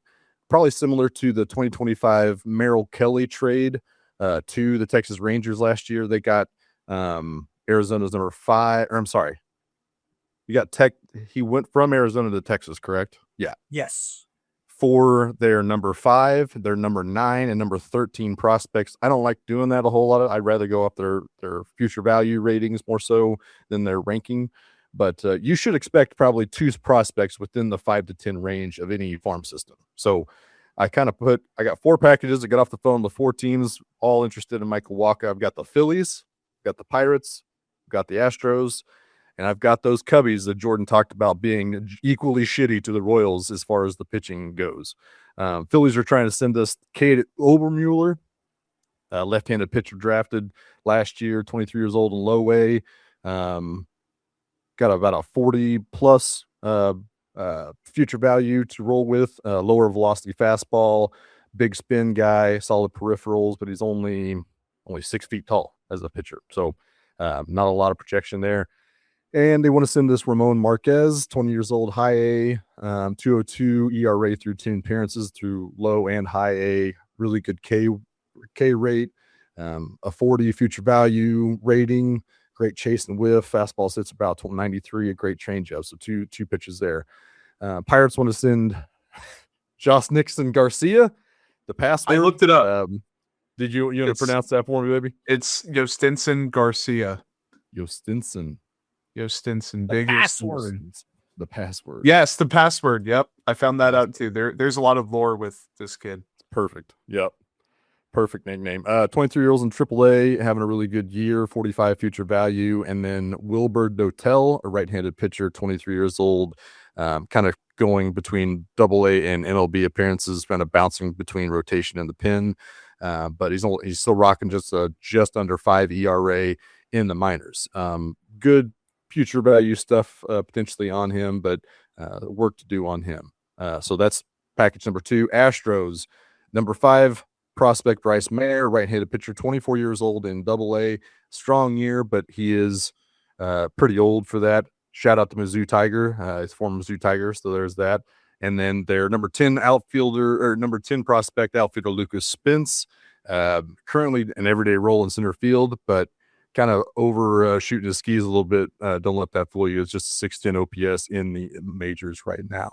probably similar to the 2025 Merrill Kelly trade to the Texas Rangers last year. They got Arizona's number 5, or I'm sorry. You got he went from Arizona to Texas, correct? Yeah. Yes. For their number 5, their number 9, and number 13 prospects. I don't like doing that a whole lot. I'd rather go up their future value ratings more so than their ranking. But you should expect probably 2 prospects within the 5 to 10 range of any farm system. So I got 4 packages. I got off the phone with 4 teams, all interested in Michael Wacha. I've got the Phillies, got the Pirates, got the Astros, and I've got those Cubbies that Jordan talked about being equally shitty to the Royals as far as the pitching goes. Phillies are trying to send us Cade Obermueller, left-handed pitcher drafted last year, 23 years old in low A. Got about a 40-plus future value to roll with, lower velocity fastball, big spin guy, solid peripherals, but he's only 6 feet tall as a pitcher. So not a lot of projection there. And they want to send this Ramon Marquez, 20 years old, high A, 202 ERA through 10 appearances through low and high A, really good K rate, a 40 future value rating, great chase and whiff, fastball sits about 93, a great changeup. So two pitches there. Pirates want to send Josh Nixon Garcia, the password. I looked it up. Did you want to pronounce that for me, baby? It's Yostinson Garcia. Yostinson. Big password. The password. Yes, the password. Yep. I found that out too. There's a lot of lore with this kid. Perfect. Yep. Perfect nickname. 23-year-olds in AAA, having a really good year, 45 future value. And then Wilbur Dotel, a right-handed pitcher, 23 years old, kind of going between AA and MLB appearances, kind of bouncing between rotation and the pen. But he's still rocking just under 5 ERA in the minors. Good future value stuff potentially on him, but work to do on him. So that's package number 2. Astros, number 5 prospect Bryce Mayer, right-handed pitcher, 24 years old in AA. Strong year, but he is pretty old for that. Shout out to Mizzou Tiger, his former Mizzou Tiger. So there's that. And then their number 10 prospect outfielder Lucas Spence, currently an everyday role in center field, but kind of overshooting his skis a little bit. Don't let that fool you. It's just 610 OPS in the majors right now.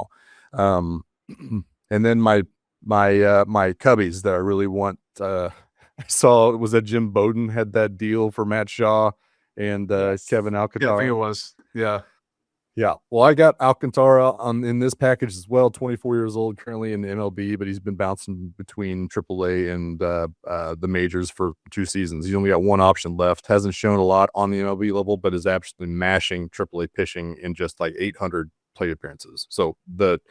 And then my Cubbies that I really want. I saw it was that Jim Bowden had that deal for Matt Shaw and Kevin Alcantara. Yeah, I think it was. Yeah. Well, I got Alcantara in this package as well. 24 years old, currently in the MLB, but he's been bouncing between AAA and the majors for 2 seasons. He's only got 1 option left. Hasn't shown a lot on the MLB level, but is absolutely mashing AAA pitching in just like 800 plate appearances. So the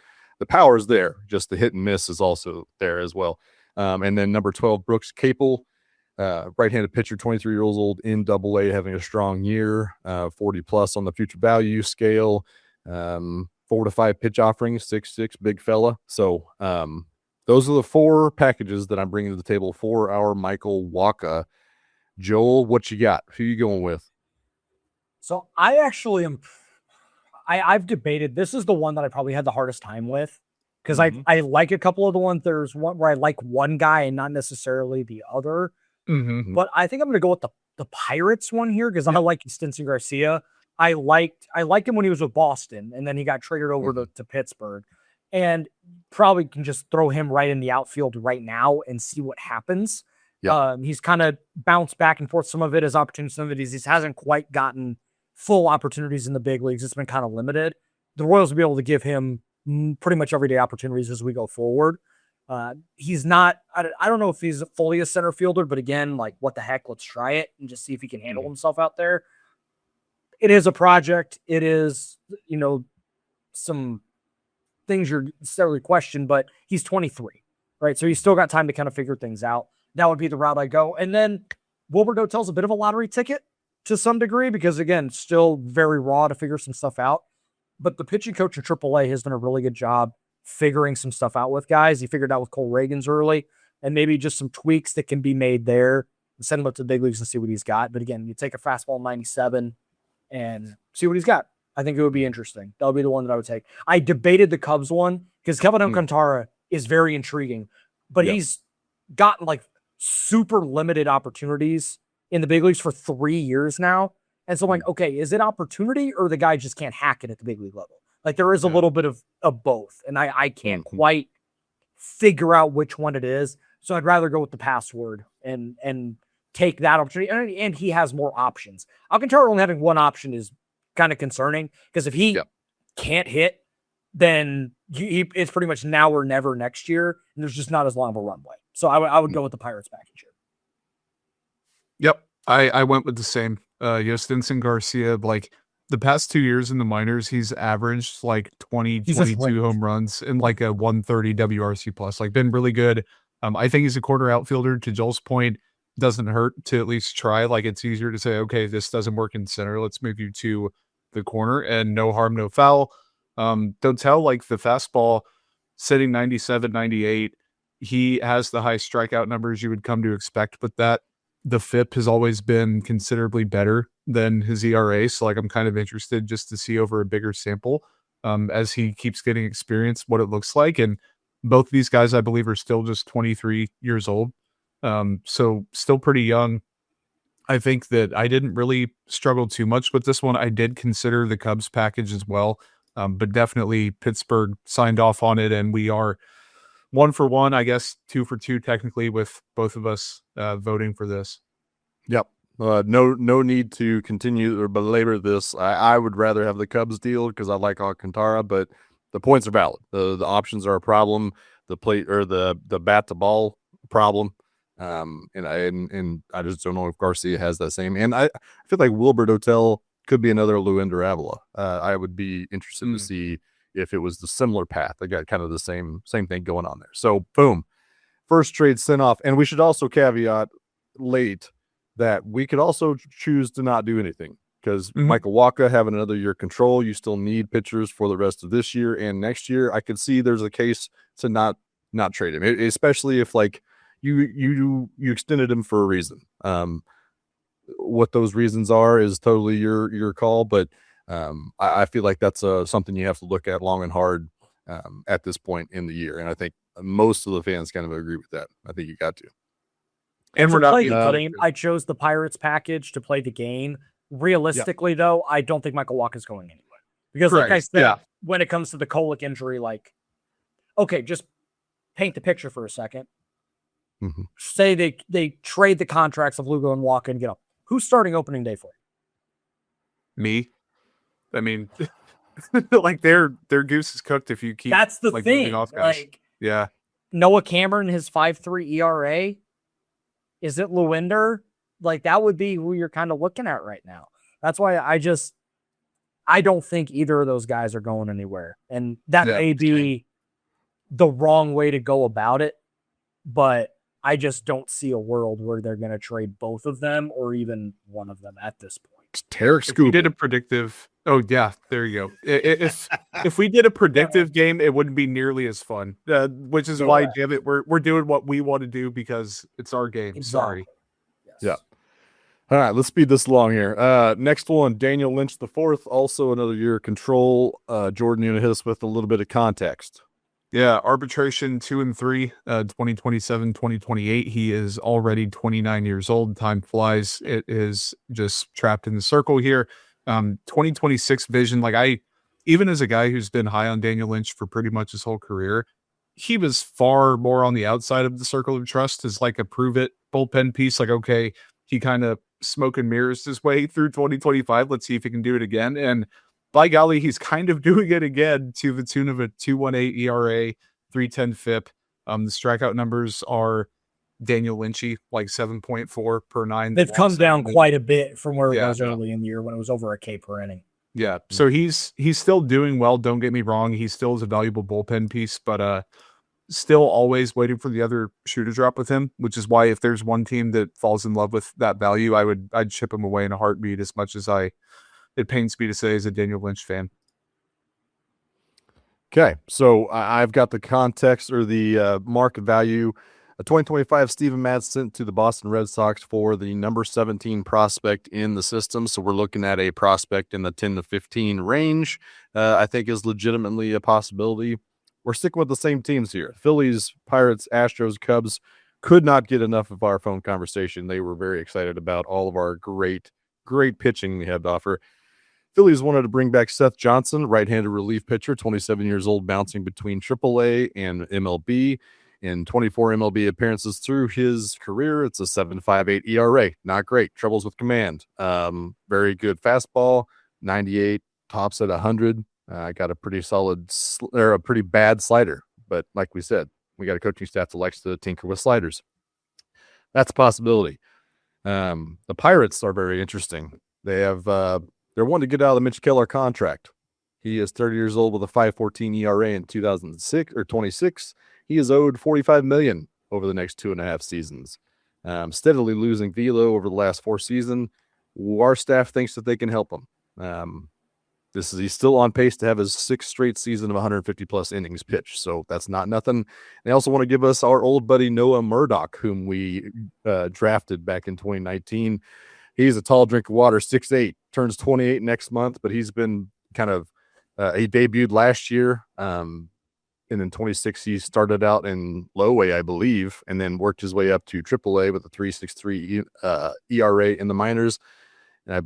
power is there. Just the hit and miss is also there as well. And then number 12, Brooks Capel, right-handed pitcher, 23 years old in AA, having a strong year, 40 plus on the future value scale, 4 to 5 pitch offerings, 6'6", big fella. So those are the 4 packages that I'm bringing to the table for our Michael Wacha. Joel, what you got? Who you going with? So I actually am. I've debated. This is the one that I probably had the hardest time with because I like a couple of the ones. There's one where I like one guy and not necessarily the other. Mm-hmm. But I think I'm going to go with the Pirates one here because I like Stinson Garcia. I liked him when he was with Boston, and then he got traded over to Pittsburgh. And probably can just throw him right in the outfield right now and see what happens. Yep. He's kind of bounced back and forth. Some of it is opportunity, some of it is he hasn't quite gotten full opportunities in the big leagues. It's been kind of limited. The Royals will be able to give him pretty much everyday opportunities as we go forward. He's not, I don't know if he's fully a center fielder, but again, like what the heck, let's try it and just see if he can handle himself out there. it is a project. It is, some things you're necessarily question, but he's 23, right? So he's still got time to kind of figure things out. That would be the route I go. And then Wilbur Dotel's a bit of a lottery ticket to some degree because, again, still very raw to figure some stuff out. But the pitching coach in AAA has done a really good job figuring some stuff out with guys. He figured out with Cole Reagans early, and maybe just some tweaks that can be made there and send him up to the big leagues and see what he's got. But again, you take a fastball 97 and see what he's got. I think it would be interesting. That would be the one that I would take. I debated the Cubs one because Kevin Alcantara is very intriguing, but he's gotten like super limited opportunities in the big leagues for 3 years now. And so I'm like, okay, is it opportunity or the guy just can't hack it at the big league level? Like there is a little bit of both. And I can't quite figure out which one it is. So I'd rather go with the password and take that opportunity. And he has more options. Alcantara only having one option is kind of concerning because if he can't hit, then it's pretty much now or never next year. And there's just not as long of a runway. So I would go with the Pirates package here. Yep. I went with the same. Yostinson Garcia, like the past 2 years in the minors, he's averaged like 22 home runs and like a 130 WRC plus, like been really good. I think he's a corner outfielder. To Joel's point, doesn't hurt to at least try. Like it's easier to say, okay, this doesn't work in center. Let's move you to the corner and no harm, no foul. Dotel, like the fastball sitting 97, 98. He has the high strikeout numbers you would come to expect, but that the FIP has always been considerably better than his ERA. So like, I'm kind of interested just to see over a bigger sample as he keeps getting experience, what it looks like. And both of these guys, I believe, are still just 23 years old. So still pretty young. I think that I didn't really struggle too much with this one. I did consider the Cubs package as well. But definitely Pittsburgh signed off on it, and we are 1 for 1, I guess 2 for 2 technically, with both of us voting for this. Yep. No need to continue or belabor this. I would rather have the Cubs deal because I like Alcantara, but the points are valid. The options are a problem. The plate or the bat to ball problem. And I just don't know if Garcia has that same. And I feel like Wilbur Dotel could be another Luinder Avila. I would be interested to see if it was the similar path. They got kind of the same thing going on there. So boom, first trade sent off. And we should also caveat late that we could also choose to not do anything because Michael Wacha having another year control, you still need pitchers for the rest of this year and next year. I could see there's a case to not trade him, especially if like you extended him for a reason. What those reasons are is totally your call, but I feel like that's something you have to look at long and hard at this point in the year. And I think most of the fans kind of agree with that. I think you got to. And we're not game. I chose the Pirates package to play the game. Realistically, though, I don't think Michael Wacha is going anywhere. Because like I said, when it comes to the colic injury, like, okay, just paint the picture for a second. Say they trade the contracts of Lugo and Wacha and get up. Who's starting opening day for you? Me. I mean, like their goose is cooked if you keep. That's the like, thing. off guys. Like, Noah Cameron, his 5.3 ERA. Is it Luinder? Like that would be who you're kind of looking at right now. That's why I don't think either of those guys are going anywhere, and that may be the wrong way to go about it. But I just don't see a world where they're going to trade both of them or even one of them at this point. Tarek Scoop. We did a predictive. Oh yeah, there you go. If we did a predictive game, it wouldn't be nearly as fun. Which is why, damn it, we're doing what we want to do because it's our game. Exactly. Sorry. Yes. Yeah. All right, let's speed this along here. Next one, Daniel Lynch IV, also another year of control. Jordan, you want to hit us with a little bit of context. Yeah, arbitration 2 and 3, 2027, 2028. He is already 29 years old. Time flies. It is just trapped in the circle here. 2026 vision. Like even as a guy who's been high on Daniel Lynch for pretty much his whole career, he was far more on the outside of the circle of trust as like a prove it bullpen piece. Like, okay, he kind of smoke and mirrors his way through 2025. Let's see if he can do it again. And by golly, he's kind of doing it again to the tune of a 2.18 ERA, 3.10 FIP. The strikeout numbers are Daniel Lynchy, like 7.4 per 9. They've come down quite a bit from where it Yeah. was early in the year when it was over a K per inning. Yeah. So he's still doing well. Don't get me wrong. He still is a valuable bullpen piece, but still always waiting for the other shoe to drop with him, which is why if there's one team that falls in love with that value, I'd ship him away in a heartbeat, as much as it pains me to say as a Daniel Lynch fan. Okay, so I've got the context or the market value. A 2025 Steven Matz sent to the Boston Red Sox for the number 17 prospect in the system. So we're looking at a prospect in the 10 to 15 range. I think is legitimately a possibility. We're sticking with the same teams here. Phillies, Pirates, Astros, Cubs could not get enough of our phone conversation. They were very excited about all of our great pitching we have to offer. Phillies wanted to bring back Seth Johnson, right-handed relief pitcher, 27 years old, bouncing between AAA and MLB. In 24 MLB appearances through his career, it's a 7.58 ERA. Not great. Troubles with command. Very good fastball, 98, tops at 100. Got a pretty solid or a pretty bad slider. But like we said, we got a coaching staff that likes to tinker with sliders. That's a possibility. The Pirates are very interesting. They have they're wanting to get out of the Mitch Keller contract. He is 30 years old with a 5.14 ERA in 2006 or 26. He is owed $45 million over the next 2.5 seasons. Steadily losing velo over the last 4 seasons. Our staff thinks that they can help him. He's still on pace to have his 6th straight season of 150 plus innings pitched, so that's not nothing. They also want to give us our old buddy Noah Murdoch, whom we drafted back in 2019. He's a tall drink of water, 6'8", turns 28 next month, but he's been kind of he debuted last year. And in 26, he started out in low A, I believe, and then worked his way up to AAA with a 3.63 ERA in the minors. And I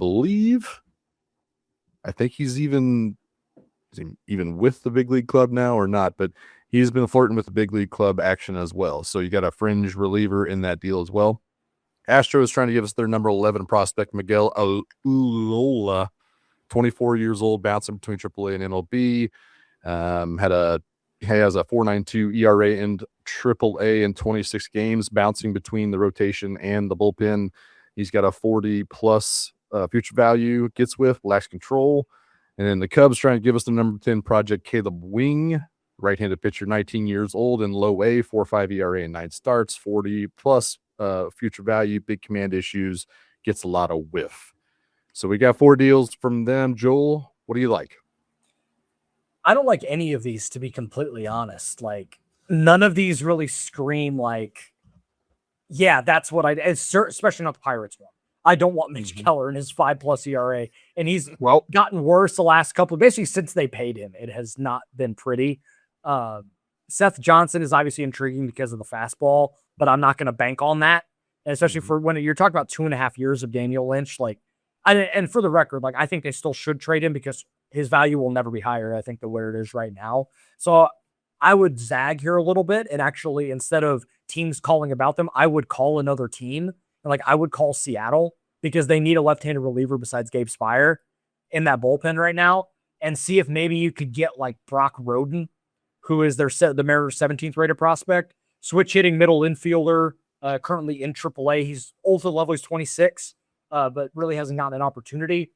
think he's even with the big league club now or not, but he's been flirting with the big league club action as well. So you got a fringe reliever in that deal as well. Astros trying to give us their number 11 prospect, Miguel Ulola, 24 years old, bouncing between AAA and MLB. He has a 4.92 ERA in AAA in 26 games, bouncing between the rotation and the bullpen. He's got a 40-plus future value, gets with, lacks control. And then the Cubs trying to give us the number 10 project, Caleb Wing, right-handed pitcher, 19 years old, in low A, 4.5 ERA in 9 starts, 40-plus future value, big command issues, gets a lot of whiff. So we got 4 deals from them. Joel, what do you like? I don't like any of these, to be completely honest. Like, none of these really scream like, yeah, that's what especially not the Pirates one. I don't want Mitch Keller in his 5+ ERA. And he's gotten worse the last couple, basically since they paid him. It has not been pretty. Seth Johnson is obviously intriguing because of the fastball, but I'm not going to bank on that. And especially for when you're talking about 2.5 years of Daniel Lynch, and for the record, I think they still should trade him because his value will never be higher, I think, than where it is right now. So I would zag here a little bit, and actually, instead of teams calling about them, I would call another team. I would call Seattle, because they need a left-handed reliever besides Gabe Spire in that bullpen right now, and see if maybe you could get Brock Roden, who is the Mariners' 17th rated prospect, switch hitting middle infielder, currently in AAA. He's old to the level, he's 26, but really hasn't gotten an opportunity,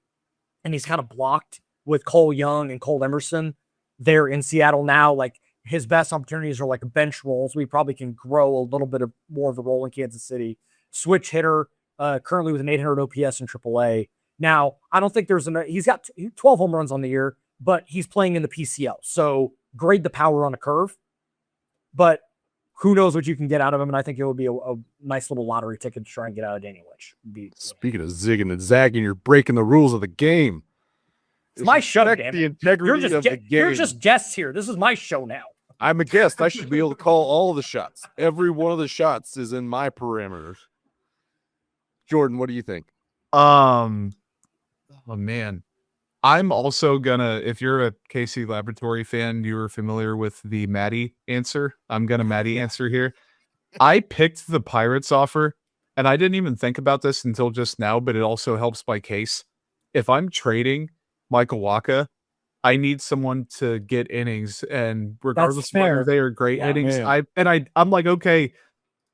and he's kind of blocked with Cole Young and Cole Emerson there in Seattle now. His best opportunities are bench roles. We probably can grow a little bit more of a role in Kansas City. Switch hitter, currently with an 800 OPS in AAA. Now, I don't think he's got 12 home runs on the year, but he's playing in the PCL. So grade the power on a curve. But who knows what you can get out of him. And I think it would be a nice little lottery ticket to try and get out of Daniel Lynch. Speaking of zigging and zagging, you're breaking the rules of the game. It's my show, damn the it. integrity of the game. You're just guests here. This is my show now. I'm a guest. I should be able to call all of the shots. Every one of the shots is in my parameters. Jordan, what do you think? Oh man. I'm also gonna, if you're a KC Laboratory fan, you were familiar with the Maddie answer. I'm gonna Maddie answer here. I picked the Pirates offer, and I didn't even think about this until just now, but it also helps my case. If I'm trading Michael Wacha, I need someone to get innings, and regardless of whether they are great innings, I'm like, okay,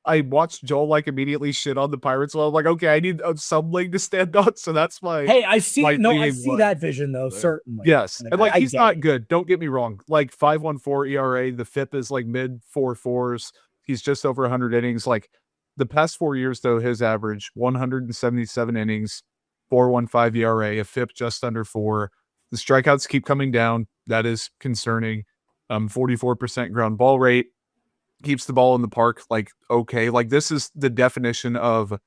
I watched Joel like immediately shit on the Pirates. So I'm like, okay, I need some leg to stand on. So that's my Hey, I see. my No, I theme see was- that vision though. Certainly. Yes. And like, I he's get not it. good. Don't get me wrong. Like 5.14 ERA, the FIP is like mid 4.4s. He's just over 100 innings. Like the past 4 years, though, his average 177 innings, 4.15 ERA, a FIP just under 4. The strikeouts keep coming down. That is concerning. 44% ground ball rate. Keeps the ball in the park. Like, okay. Like, this is the definition of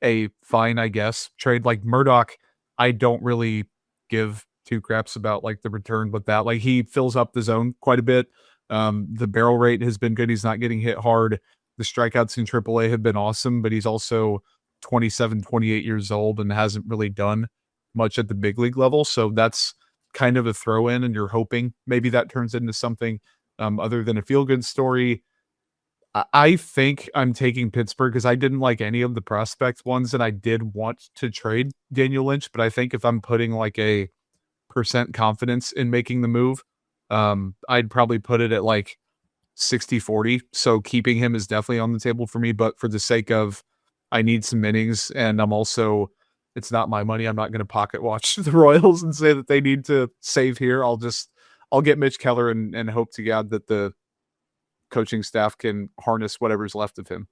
a fine, I guess, trade. Like Murdoch, I don't really give two craps about like the return, but that like he fills up the zone quite a bit. The barrel rate has been good. He's not getting hit hard. The strikeouts in AAA have been awesome, but he's also 27, 28 years old and hasn't really done much at the big league level. So that's kind of a throw in, and you're hoping maybe that turns into something other than a feel good story. I think I'm taking Pittsburgh because I didn't like any of the prospect ones, and I did want to trade Daniel Lynch. But I think if I'm putting like a percent confidence in making the move, I'd probably put it at like 60-40. So keeping him is definitely on the table for me. But for the sake of, I need some innings, and I'm also, it's not my money. I'm not going to pocket watch the Royals and say that they need to save here. I'll get Mitch Keller and hope to God that the coaching staff can harness whatever's left of him.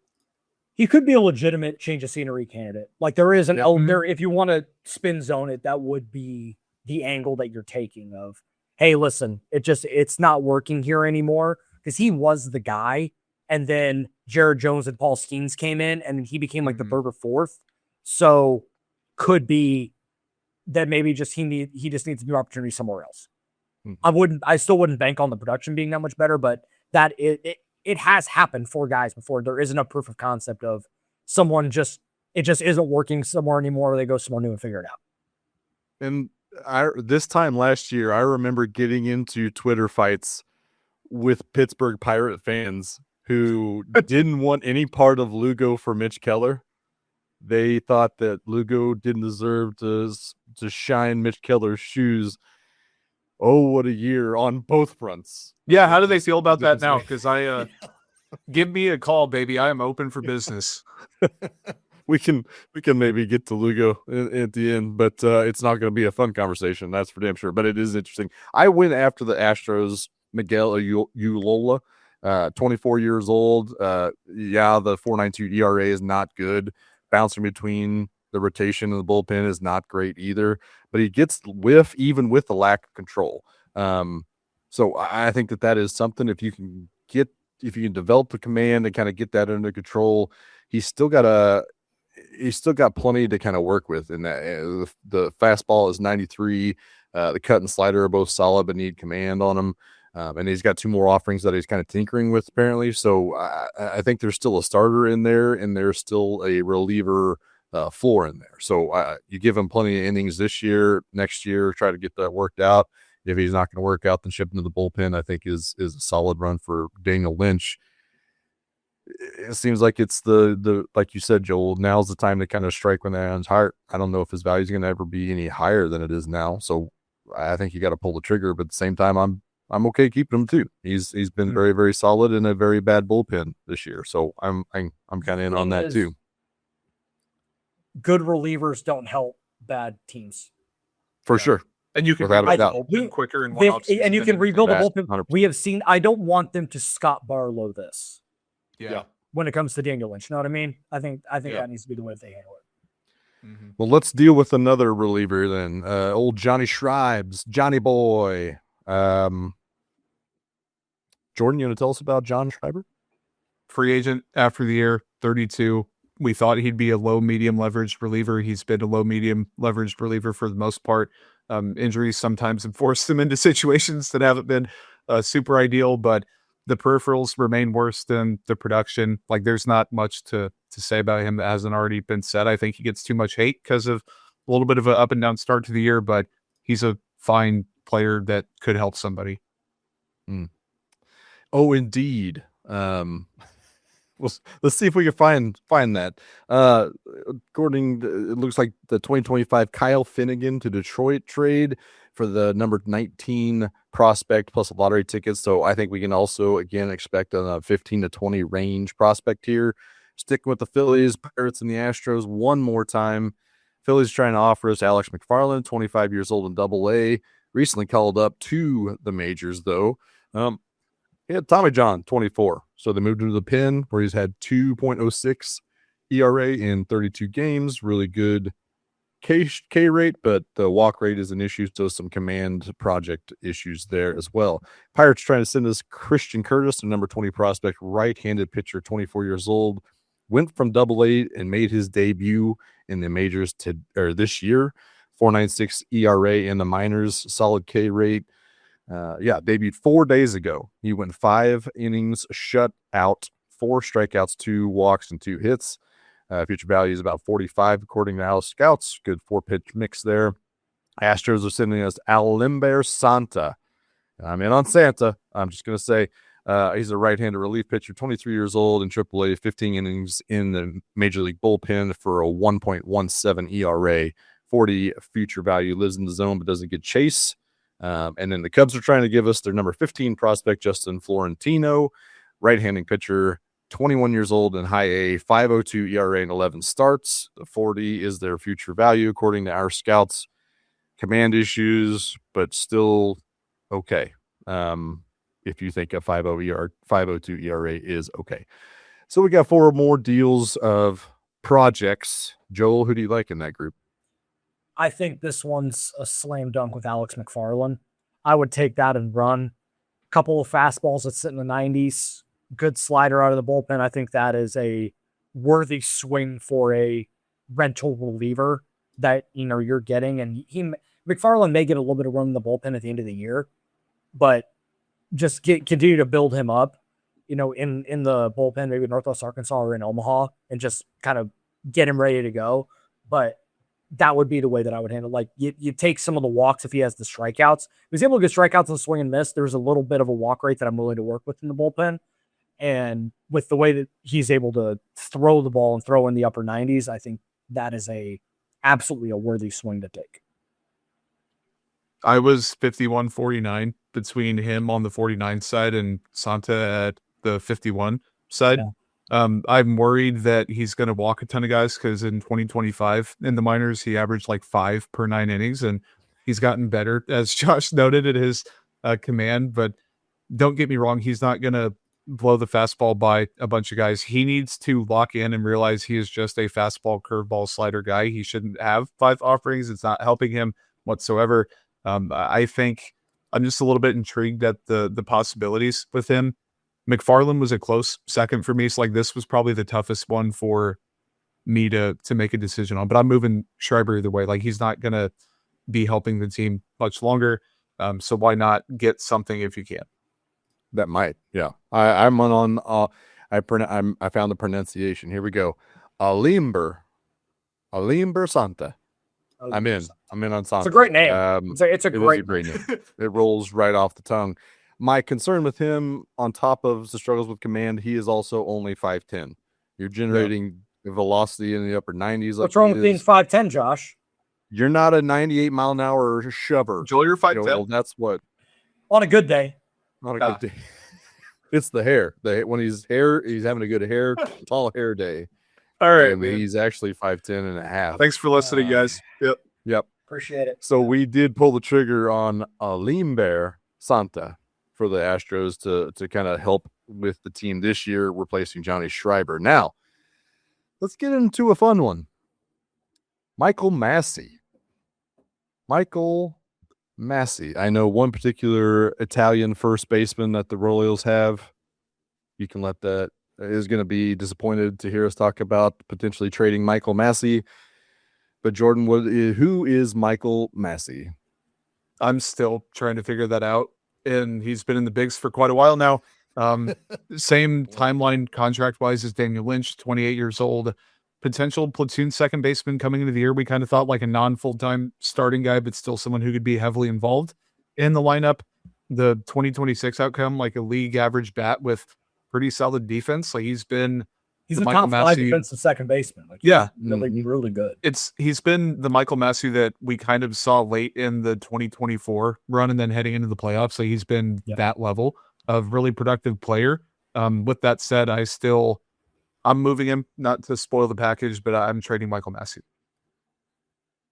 He could be a legitimate change of scenery candidate. Like there is an there, if you want to spin zone it, that would be the angle that you're taking of, hey, listen, it's not working here anymore, because he was the guy, and then Jared Jones and Paul Skeens came in, and he became like the third or fourth. So could be that maybe just he just needs a new opportunity somewhere else. I still wouldn't bank on the production being that much better, but that it has happened for guys before. There isn't a proof of concept of someone it just isn't working somewhere anymore. They go somewhere new and figure it out. And this time last year, I remember getting into Twitter fights with Pittsburgh Pirate fans who didn't want any part of Lugo for Mitch Keller. They thought that Lugo didn't deserve to shine Mitch Keller's shoes. Oh, what a year on both fronts. Yeah, how do they feel about that now? Because give me a call, baby. I am open for business. We can maybe get to Lugo at the end, but it's not going to be a fun conversation. That's for damn sure. But it is interesting. I went after the Astros, Miguel Ulola, 24 years old. The 4.92 ERA is not good. Bouncing between the rotation and the bullpen is not great either. But he gets whiff even with the lack of control. So I think that is something. If you can develop the command and kind of get that under control, he's still got plenty to kind of work with in that. The fastball is 93. The cut and slider are both solid, but need command on them. And he's got two more offerings that he's kind of tinkering with apparently. So I think there's still a starter in there, and there's still a reliever floor in there. So you give him plenty of innings this year, next year, try to get that worked out. If he's not going to work out, then ship him to the bullpen, I think is a solid run for Daniel Lynch. It seems like it's the like you said, Joel, now's the time to kind of strike when the iron's hot. I don't know if his value is going to ever be any higher than it is now. So I think you got to pull the trigger, but at the same time, I'm okay keeping him too. He's been very, very solid in a very bad bullpen this year. So I'm kind of in on that too. Good relievers don't help bad teams. For sure. And you can Without a doubt. quicker in And you can rebuild the bullpen. 100%. We have seen, I don't want them to Scott Barlow this. Yeah. When it comes to Daniel Lynch. You know what I mean? I think that needs to be the way they handle it. Mm-hmm. Well, let's deal with another reliever then. Old Johnny Shribes, Johnny boy. Jordan, you want to tell us about John Schreiber? Free agent after the year, 32. We thought he'd be a low medium leverage reliever. He's been a low medium leverage reliever for the most part. Injuries sometimes have forced him into situations that haven't been super ideal, but the peripherals remain worse than the production. Like there's not much to say about him that hasn't already been said. I think he gets too much hate because of a little bit of an up and down start to the year, but he's a fine player that could help somebody. Oh, indeed. Well, let's see if we can find that. According to, it looks like the 2025 Kyle Finnegan to Detroit trade for the number 19 prospect plus lottery tickets. So I think we can also again expect a 15 to 20 range prospect here. Sticking with the Phillies, Pirates, and the Astros one more time. Phillies trying to offer us Alex McFarland, 25 years old in Double-A. Recently called up to the majors, though. He had Tommy John, 24. So they moved him to the pen, where he's had 2.06 ERA in 32 games. Really good K rate, but the walk rate is an issue, so some command project issues there as well. Pirates trying to send us Christian Curtis, the number 20 prospect, right-handed pitcher, 24 years old. Went from Double-A and made his debut in the majors this year. 4.96 ERA in the minors, solid K rate. Debuted 4 days ago. He went 5 innings, shut out, 4 strikeouts, 2 walks, and 2 hits. Future value is about 45, according to House Scouts. Good 4-pitch mix there. Astros are sending us Alimber Santa. I'm in on Santa. I'm just going to say he's a right-handed relief pitcher, 23 years old in AAA, 15 innings in the Major League bullpen for a 1.17 ERA. 40 future value, lives in the zone but doesn't get chase. And then the Cubs are trying to give us their number 15 prospect, Justin Florentino, right-handed pitcher, 21 years old in high A, 5.02 ERA and 11 starts. The 40 is their future value, according to our scouts. Command issues, but still okay. If you think a 5.02 ERA is okay. So we got 4 more deals of projects. Joel, who do you like in that group? I think this one's a slam dunk with Alex McFarland. I would take that and run. A couple of fastballs that sit in the 90s. Good slider out of the bullpen. I think that is a worthy swing for a rental reliever that you're getting. And McFarland may get a little bit of run in the bullpen at the end of the year, but just continue to build him up, in the bullpen, maybe Northwest Arkansas or in Omaha, and just kind of get him ready to go. But that would be the way that I would handle. Like you take some of the walks if he has the strikeouts. If he's able to get strikeouts and swing and miss, there's a little bit of a walk rate that I'm willing to work with in the bullpen. And with the way that he's able to throw the ball and throw in the upper 90s, I think that is absolutely a worthy swing to take. I was 51-49 between him on the 49 side and Santa at the 51 side. Yeah. I'm worried that he's going to walk a ton of guys because in 2025 in the minors, he averaged like 5 per 9 innings, and he's gotten better, as Josh noted, at his command. But don't get me wrong, he's not going to blow the fastball by a bunch of guys. He needs to lock in and realize he is just a fastball, curveball, slider guy. He shouldn't have 5 offerings. It's not helping him whatsoever. I think I'm just a little bit intrigued at the possibilities with him. McFarland was a close second for me. So like this was probably the toughest one for me to make a decision on, but I'm moving Schreiber either way. Like he's not going to be helping the team much longer. So why not get something if you can? That might, yeah. I found the pronunciation. Here we go. Alimber Santa. I'm in on Santa. It's a great name. It's a great name. It rolls right off the tongue. My concern with him, on top of the struggles with command, he is also only 5'10". You're generating velocity in the upper 90s. What's wrong with being 5'10", Josh? You're not a 98-mile-an-hour shover. Joel, you're 5'10". That's what. On a good day. On a good day. It's the hair. When he's having a good tall hair day. All right, and he's actually 5'10" and a half. Thanks for listening, guys. Yep. Appreciate it. So we did pull the trigger on Alimber Santa for the Astros to kind of help with the team this year, replacing Johnny Schreiber. Now, let's get into a fun one. Michael Massey. I know one particular Italian first baseman that the Royals have. You can let that is going to be disappointed to hear us talk about potentially trading Michael Massey. But Jordan, who is Michael Massey? I'm still trying to figure that out. And he's been in the bigs for quite a while now. Same timeline contract-wise as Daniel Lynch, 28 years old. Potential platoon second baseman coming into the year. We kind of thought like a non-full-time starting guy, but still someone who could be heavily involved in the lineup. The 2026 outcome, like a league average bat with pretty solid defense. Like he's a top 5 defensive second baseman. Like really good. He's been the Michael Massey that we kind of saw late in the 2024 run and then heading into the playoffs. So he's been that level of really productive player. With that said, I'm moving him, not to spoil the package, but I'm trading Michael Massey.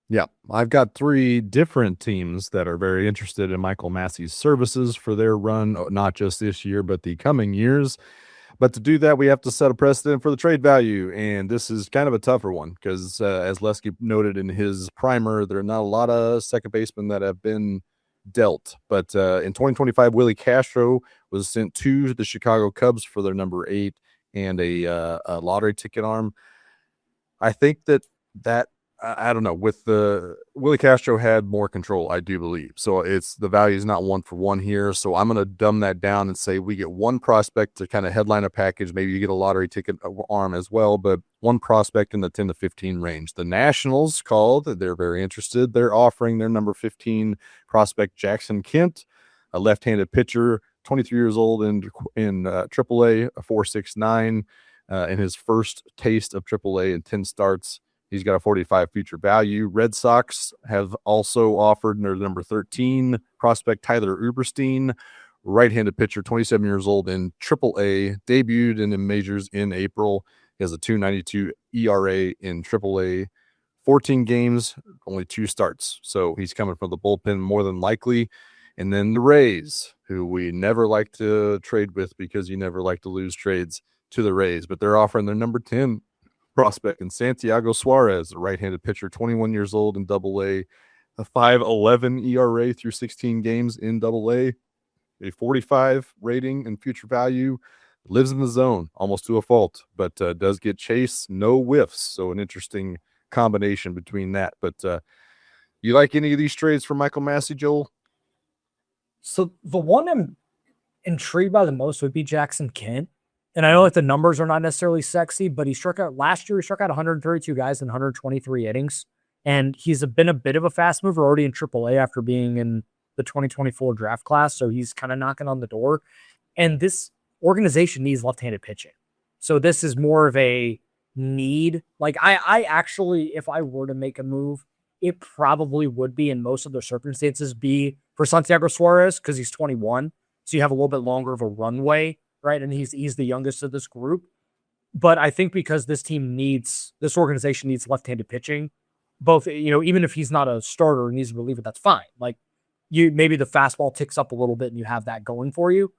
Yeah, I've got 3 different teams that are very interested in Michael Massey's services for their run, not just this year, but the coming years. But to do that, we have to set a precedent for the trade value, and this is kind of a tougher one because, as Lesky noted in his primer, there are not a lot of second basemen that have been dealt. But in 2025, Willie Castro was sent to the Chicago Cubs for their number 8 and a lottery ticket arm. I think that I don't know, with the Willie Castro had more control, I do believe. So it's the value is not 1 for 1 here. So I'm going to dumb that down and say we get 1 prospect to kind of headline a package. Maybe you get a lottery ticket arm as well, but 1 prospect in the 10 to 15 range. The Nationals called, they're very interested. They're offering their number 15 prospect Jackson Kent, a left-handed pitcher, 23 years old in AAA, a 4.69 in his first taste of AAA in 10 starts. He's got a 45 future value. Red Sox have also offered their number 13 prospect Tyler Uberstein, right-handed pitcher, 27 years old in AAA, debuted in the majors in April. He has a 2.92 ERA in AAA, 14 games, only 2 starts. So he's coming from the bullpen more than likely. And then the Rays, who we never like to trade with because you never like to lose trades to the Rays, but they're offering their number 10 prospect in Santiago Suarez, a right-handed pitcher, 21 years old in AA, a 5.11 ERA through 16 games in AA, a 45 rating and future value, lives in the zone almost to a fault, but does get chase, no whiffs. So an interesting combination between that. But you like any of these trades for Michael Massey, Joel? So the one I'm intrigued by the most would be Jackson Kent. And I know that the numbers are not necessarily sexy, but last year, he struck out 132 guys in 123 innings. And he's been a bit of a fast mover already in AAA after being in the 2024 draft class. So he's kind of knocking on the door. And this organization needs left-handed pitching. So this is more of a need. Like I actually, if I were to make a move, it probably would be in most of the circumstances be for Santiago Suarez because he's 21. So you have a little bit longer of a runway. Right. And he's the youngest of this group. But I think because this organization needs left-handed pitching, both, even if he's not a starter and he's a reliever, that's fine. Like maybe the fastball ticks up a little bit and you have that going for you.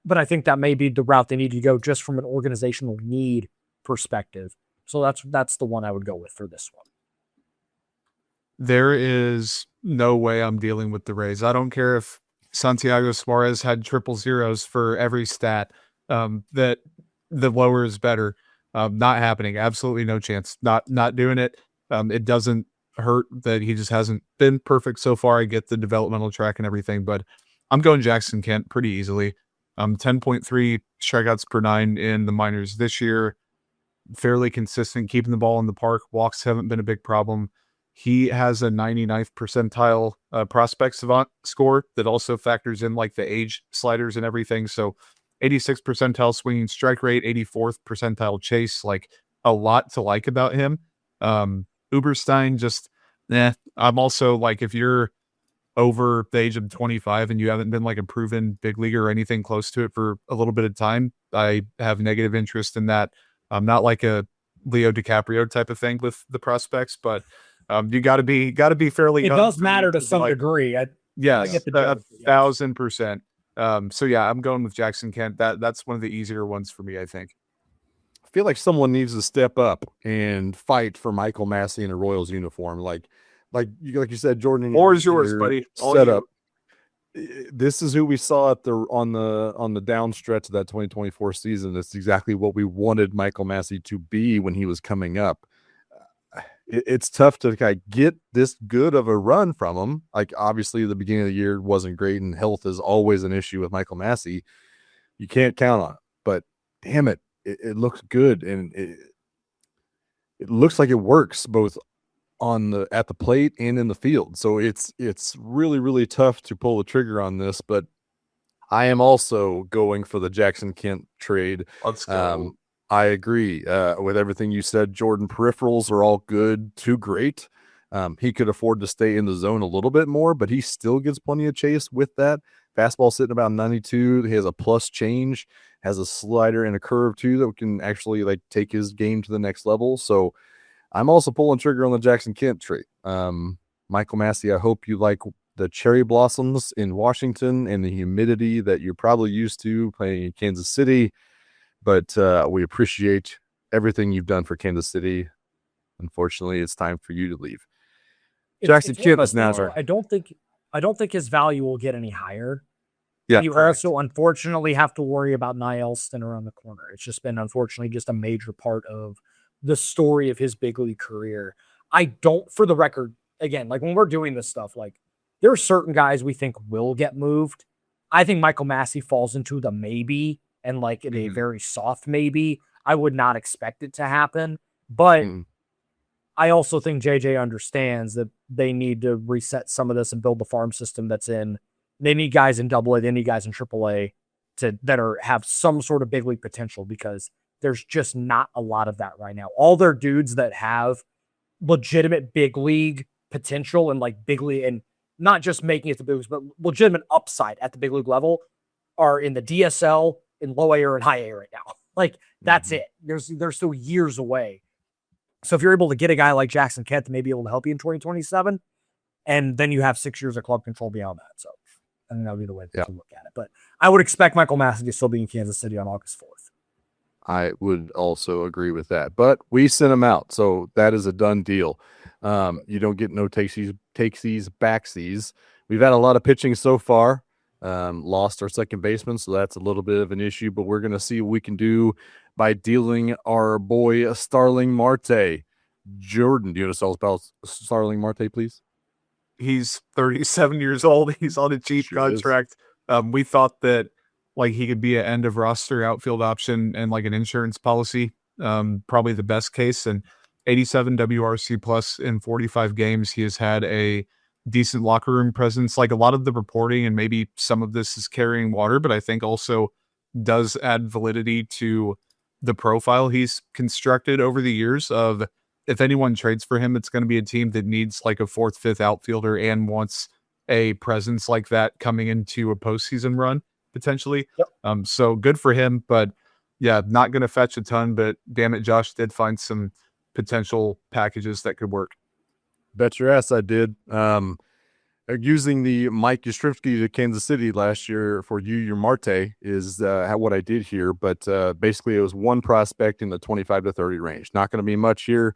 But I think that may be the route they need to go just from an organizational need perspective. So that's the one I would go with for this one. There is no way I'm dealing with the Rays. I don't care if Santiago Suarez had 000s for every stat, that the lower is better. Not happening. Absolutely no chance. Not doing it. It doesn't hurt that he just hasn't been perfect so far. I get the developmental track and everything, but I'm going Jackson Kent pretty easily. 10.3 strikeouts per 9 in the minors this year. Fairly consistent, keeping the ball in the park. Walks haven't been a big problem. He has a 99th percentile prospect savant score that also factors in like the age sliders and everything. So 86th percentile swinging strike rate, 84th percentile chase, like a lot to like about him. Uberstein, just, I'm also like, if you're over the age of 25 and you haven't been like a proven big leaguer or anything close to it for a little bit of time, I have negative interest in that. Not like a Leo DiCaprio type of thing with the prospects, but you got to be fairly. It does matter to some degree. Yes, I get the joke, 1,000%. So yeah, I'm going with Jackson Kent. That's one of the easier ones for me, I think. I feel like someone needs to step up and fight for Michael Massey in a Royals uniform, like you said, Jordan. Or is yours, buddy? Set up. This is who we saw on the down stretch of that 2024 season. That's exactly what we wanted Michael Massey to be when he was coming up. It's tough to kind of get this good of a run from him. Like, obviously, the beginning of the year wasn't great, and health is always an issue with Michael Massey. You can't count on it, but damn it, it looks good, and it looks like it works both at the plate and in the field. So it's really, really tough to pull the trigger on this, but I am also going for the Jackson Kent trade. Let's go. I agree with everything you said, Jordan. Peripherals are all good to great. He could afford to stay in the zone a little bit more, but he still gets plenty of chase with that. Fastball sitting about 92. He has a plus change, has a slider and a curve too that can actually like take his game to the next level. So I'm also pulling trigger on the Jackson Kent trade. Michael Massey, I hope you like the cherry blossoms in Washington and the humidity that you're probably used to playing in Kansas City. But we appreciate everything you've done for Kansas City. Unfortunately, it's time for you to leave. Jackson Kent is now. I don't think his value will get any higher. Yeah, you also unfortunately have to worry about Nielston around the corner. It's just been unfortunately just a major part of the story of his big league career. I don't, for the record, again, like when we're doing this stuff, like there are certain guys we think will get moved. I think Michael Massey falls into the maybe and like in a very soft maybe. I would not expect it to happen, but I also think JJ understands that they need to reset some of this and build the farm system that's in. They need guys in AA, they need guys in AAA that have some sort of big league potential because there's just not a lot of that right now. All their dudes that have legitimate big league potential and like big league and not just making it to big leagues, but legitimate upside at the big league level are in the DSL, in low A or in high A right now. Like that's it. They're still years away. So if you're able to get a guy like Jackson Kent to maybe able to help you in 2027, and then you have 6 years of club control beyond that. So I think that would be the way to look at it. But I would expect Michael Massey to still be in Kansas City on August 4th. I would also agree with that. But we sent him out, so that is a done deal. You don't get no takesies, backsies. We've had a lot of pitching so far. Lost our second baseman, so that's a little bit of an issue, but we're going to see what we can do by dealing our boy Starling Marte. Jordan, do you want to tell us about Starling Marte, please? He's 37 years old. He's on a cheap contract. We thought that like he could be an end of roster outfield option and like an insurance policy, probably the best case. And 87 WRC plus in 45 games. He has had a decent locker room presence. Like a lot of the reporting, and maybe some of this is carrying water, but I think also does add validity to the profile he's constructed over the years of if anyone trades for him, it's going to be a team that needs like a 4th, 5th outfielder and wants a presence like that coming into a postseason run potentially. Yep. So good for him, but yeah, not going to fetch a ton, but damn it, Josh did find some potential packages that could work. Bet your ass I did. Using the Mike Yastrzemski to Kansas City last year for your Marte is what I did here. But basically, it was one prospect in the 25 to 30 range. Not going to be much here.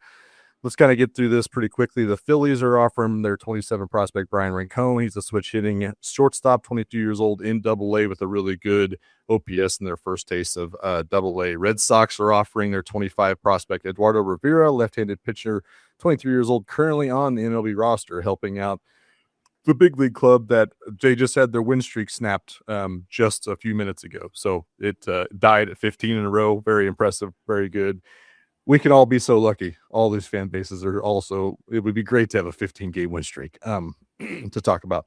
Let's kind of get through this pretty quickly. The Phillies are offering their 27 prospect Brian Rincon. He's a switch hitting shortstop, 22 years old in AA with a really good OPS in their first taste of AA. Red Sox are offering their 25 prospect Eduardo Rivera, left-handed pitcher, 23 years old, currently on the MLB roster, helping out the big league club that they just had their win streak snapped just a few minutes ago. So it died at 15 in a row. Very impressive. Very good. We can all be so lucky. All these fan bases are also, it would be great to have a 15-game win streak to talk about.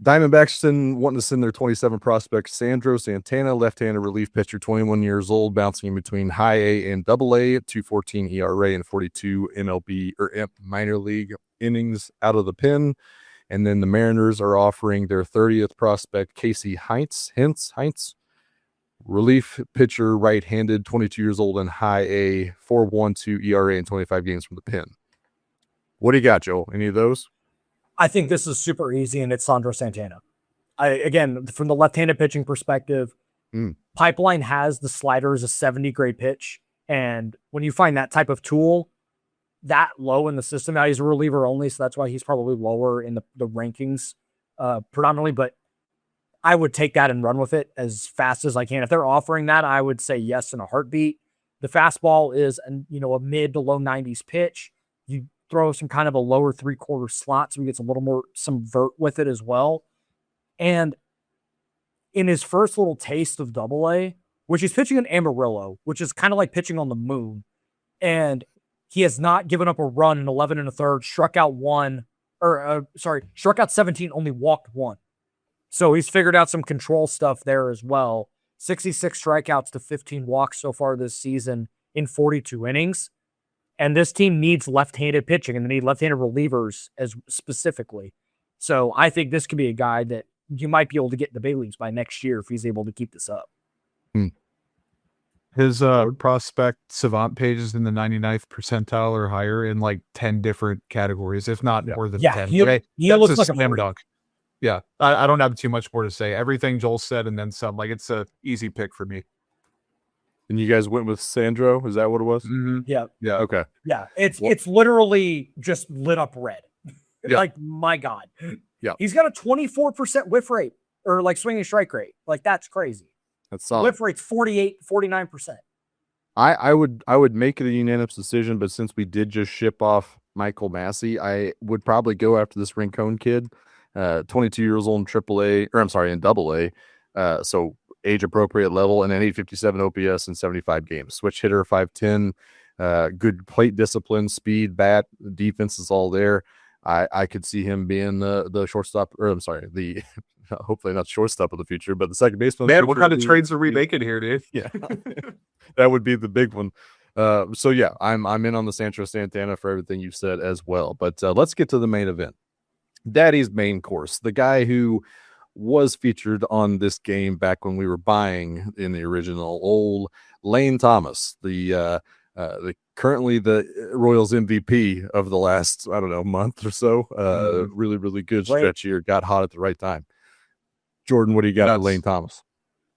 Diamondbacks wanting to send their 27 prospect Sandro Santana, left-handed relief pitcher, 21 years old, bouncing in between high A and AA, 2.14 ERA and 42 MLB or minor league innings out of the pen. And then the Mariners are offering their 30th prospect Casey Heinz, relief pitcher, right-handed, 22 years old and high A, 4.12 ERA and 25 games from the pen. What do you got, Joel? Any of those? I think this is super easy, and it's Sandro Santana. Again, from the left-handed pitching perspective, Pipeline has the slider as a 70 grade pitch, and when you find that type of tool that low in the system, now he's a reliever only, so that's why he's probably lower in the rankings predominantly, but I would take that and run with it as fast as I can. If they're offering that, I would say yes in a heartbeat. The fastball is a mid to low 90s pitch. You throw some kind of a lower 3/4 slot so he gets a little more some vert with it as well. And in his first little taste of AA, which he's pitching in Amarillo, which is kind of like pitching on the moon, and he has not given up a run in 11 1/3, struck out 17, only walked 1. So he's figured out some control stuff there as well. 66 strikeouts to 15 walks so far this season in 42 innings. And this team needs left-handed pitching, and they need left-handed relievers as specifically. So I think this could be a guy that you might be able to get in the big leagues by next year if he's able to keep this up. His prospect savant page is in the 99th percentile or higher in like 10 different categories, if not more than 10. He Okay? looks That's like a a slam freak. dunk. Yeah, I don't have too much more to say. Everything Joel said and then some. Like, it's a easy pick for me. And you guys went with Sandro? Is that what it was? Mm-hmm. Yeah. Yeah. Okay. Yeah. It's literally just lit up red. Yeah. Like, my God. Yeah. He's got a 24% whiff rate or like swinging strike rate. Like, that's crazy. That's solid. Whiff rate's 49%. I would make it a unanimous decision, but since we did just ship off Michael Massey, I would probably go after this Rincon kid, 22 years old in AAA, or I'm sorry, in AA. So age appropriate level, and then 857 OPS in 75 games. Switch hitter, 5'10", good plate discipline, speed, bat, defense is all there. I could see him being the shortstop, or I'm sorry, the hopefully not shortstop of the future, but the second baseman. Man, what kind of trades are we making here, dude? Yeah, that would be the big one. So yeah, I'm in on the Sancho Santana for everything you've said as well. But let's get to the main event. Daddy's main course, the guy who was featured on this game back when we were buying in the original, old Lane Thomas, the currently the Royals MVP of the last, I don't know, month or so. Really, really good stretch here. Got hot at the right time. Jordan, what do you got for Lane Thomas?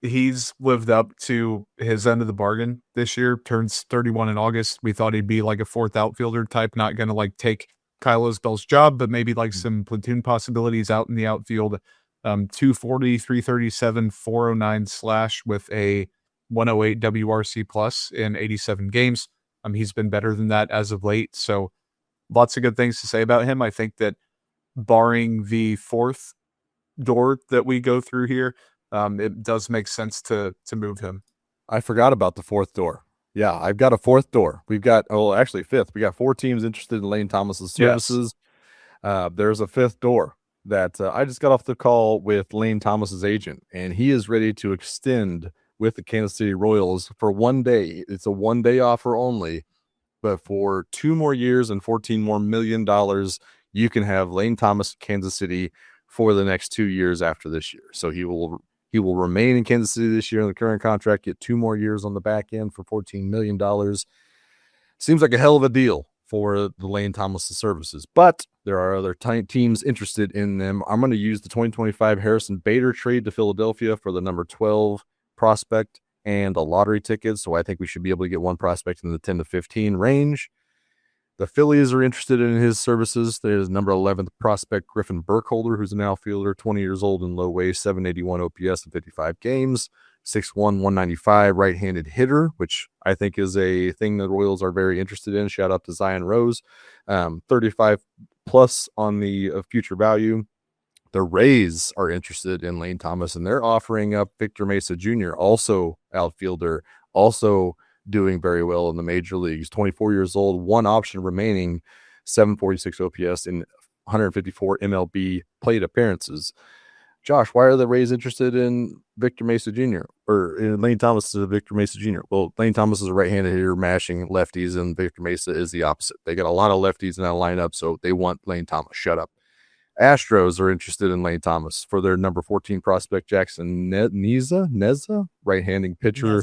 He's lived up to his end of the bargain this year. Turns 31 in August. We thought he'd be like a fourth outfielder type, not going to like take Kyle Isbell's job, but maybe like some platoon possibilities out in the outfield. 240, 337, 409 slash with a 108 WRC plus in 87 games. He's been better than that as of late. So lots of good things to say about him. I think that barring the fourth door that we go through here, it does make sense to move him. I forgot about the fourth door. Yeah, I've got a fourth door. We've got, actually fifth. We got 4 teams interested in Lane Thomas's services. Yes. There's a fifth door that I just got off the call with Lane Thomas's agent, and he is ready to extend with the Kansas City Royals for 1 day. It's a 1-day offer only, but for 2 more years and $14 more million, you can have Lane Thomas, Kansas City, for the next 2 years after this year. So he will remain in Kansas City this year on the current contract, get 2 more years on the back end for $14 million. Seems like a hell of a deal for the Lane Thomas services, but there are other teams interested in them. I'm going to use the 2025 Harrison Bader trade to Philadelphia for the number 12 prospect and a lottery ticket. So I think we should be able to get one prospect in the 10 to 15 range. The Phillies are interested in his services. There's number 11 prospect Griffin Burkholder, who's an outfielder, 20 years old in low waist, 781 OPS in 55 games, 6'1", 195, right-handed hitter, which I think is a thing the Royals are very interested in. Shout out to Zion Rose, 35 plus on the future value. The Rays are interested in Lane Thomas, and they're offering up Victor Mesa Jr., also outfielder, also doing very well in the major leagues. 24 years old, 1 option remaining, 746 OPS in 154 MLB plate appearances. Josh, why are the Rays interested in Victor Mesa Jr. or in Lane Thomas to Victor Mesa Jr.? Well, Lane Thomas is a right-handed hitter mashing lefties, and Victor Mesa is the opposite. They got a lot of lefties in that lineup, so they want Lane Thomas. Shut up. Astros are interested in Lane Thomas for their number 14 prospect, Jackson Neza, right-handing pitcher.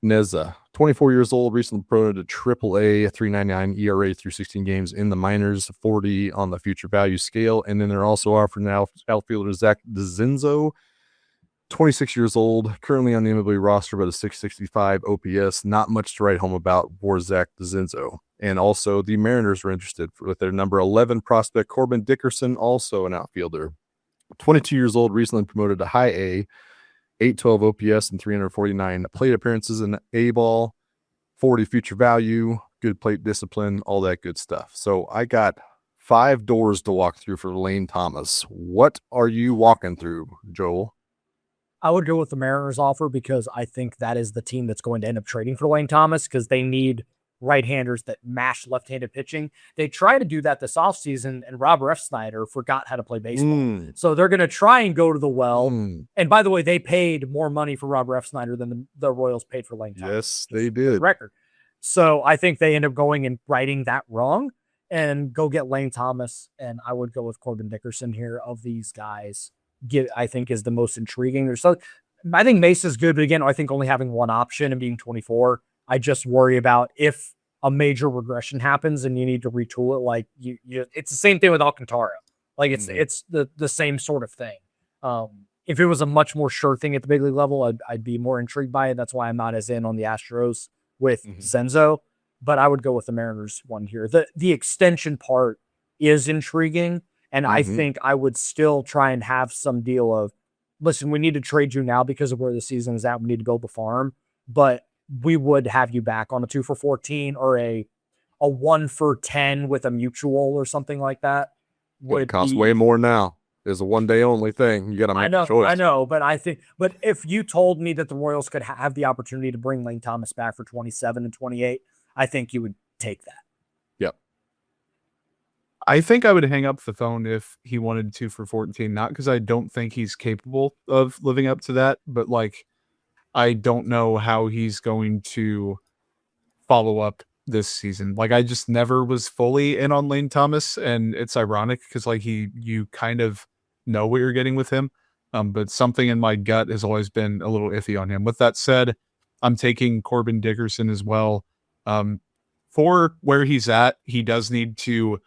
Neza, 24 years old, recently promoted to AAA, 3.99 ERA through 16 games in the minors, 40 on the future value scale. And then they're also offering outfielder Zach DeZinzo, 26 years old, currently on the MLB roster, but a 665 OPS. Not much to write home about for Zach DeZinzo. And also the Mariners are interested with their number 11 prospect, Corbin Dickerson, also an outfielder. 22 years old, recently promoted to high A, 812 OPS and 349 plate appearances in A-ball, 40 future value, good plate discipline, all that good stuff. So I got 5 doors to walk through for Lane Thomas. What are you walking through, Joel? I would go with the Mariners offer because I think that is the team that's going to end up trading for Lane Thomas because they need right-handers that mash left-handed pitching. They try to do that this offseason, and Robert F. Snyder forgot how to play baseball. So they're going to try and go to the well. And by the way, they paid more money for Robert F. Snyder than the Royals paid for Lane Thomas. Yes, they did. Record. So I think they end up going and righting that wrong and go get Lane Thomas. And I would go with Corbin Dickerson here of these guys. I think is the most intriguing. I think Mace is good, but again, I think only having one option and being 24, I just worry about if a major regression happens and you need to retool it. Like it's the same thing with Alcantara. Like it's the same sort of thing. If it was a much more sure thing at the big league level, I'd be more intrigued by it. That's why I'm not as in on the Astros with Zenzo, but I would go with the Mariners one here. The extension part is intriguing, and I think I would still try and have some deal of, listen, we need to trade you now because of where the season is at. We need to build the farm, but we would have you back on a 2 for 14 or a 1 for 10 with a mutual or something like that. Would cost way more now. It's a one day only thing. You got to make a choice. I know, but if you told me that the Royals could have the opportunity to bring Lane Thomas back for 27 and 28, I think you would take that. Yep. I think I would hang up the phone if he wanted 2 for 14, not because I don't think he's capable of living up to that, but like, I don't know how he's going to follow up this season. Like, I just never was fully in on Lane Thomas, and it's ironic because like you kind of know what you're getting with him, but something in my gut has always been a little iffy on him. With that said, I'm taking Corbin Dickerson as well. For where he's at, he does need to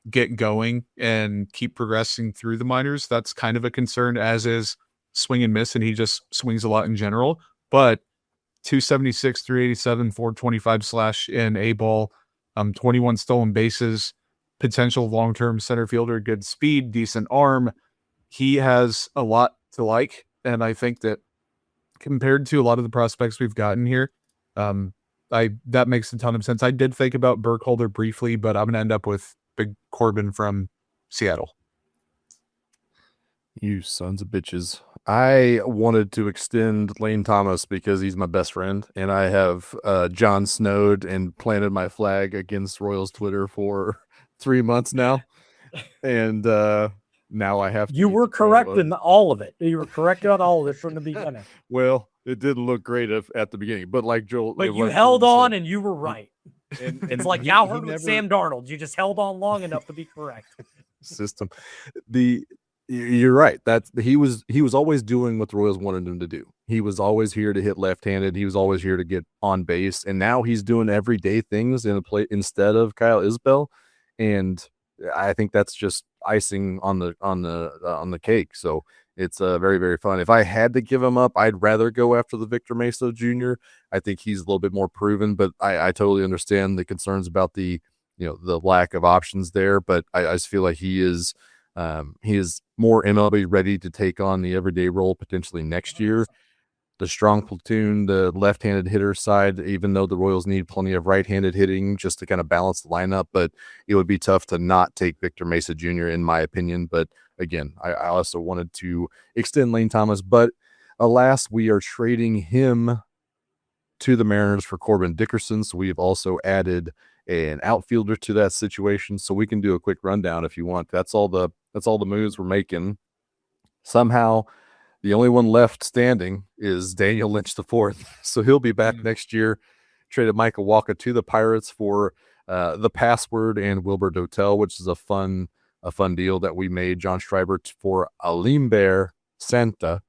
get going and keep progressing through the minors. That's kind of a concern, as is swing and miss, and he just swings a lot in general. But 276, 387, 425 slash in A ball, 21 stolen bases, potential long-term center fielder, good speed, decent arm. He has a lot to like, and I think that compared to a lot of the prospects we've gotten here, that makes a ton of sense. I did think about Burkholder briefly, but I'm going to end up with Big Corbin from Seattle. You sons of bitches. I wanted to extend Lane Thomas because he's my best friend, and I have Jon Snowed and planted my flag against Royals Twitter for 3 months now. And now I have to. You were correct in all of it. You were correct on all of it from the beginning. Well, it didn't look great at the beginning, but like Joel. But you held on and you were right. And it's like Yao with Sam Darnold. You just held on long enough to be correct. System. You're right. He was always doing what the Royals wanted him to do. He was always here to hit left-handed. He was always here to get on base, and now he's doing everyday things in a play instead of Kyle Isbell, and I think that's just icing on the cake. So it's very, very fun. If I had to give him up, I'd rather go after the Victor Mesa Jr. I think he's a little bit more proven, but I totally understand the concerns about the lack of options there. But I just feel like he is more MLB ready to take on the everyday role potentially next year. The strong platoon, the left-handed hitter side, even though the Royals need plenty of right-handed hitting just to kind of balance the lineup, but it would be tough to not take Victor Mesa Jr. in my opinion. But again, I also wanted to extend Lane Thomas, but alas, we are trading him to the Mariners for Corbin Dickerson. So we've also added an outfielder to that situation. So we can do a quick rundown if you want. That's all the moves we're making. Somehow the only one left standing is Daniel Lynch IV. So he'll be back next year. Traded Michael Walker to the Pirates for the Password and Wilbur Dotel, which is a fun deal that we made. John Schreiber for Alimber Santa.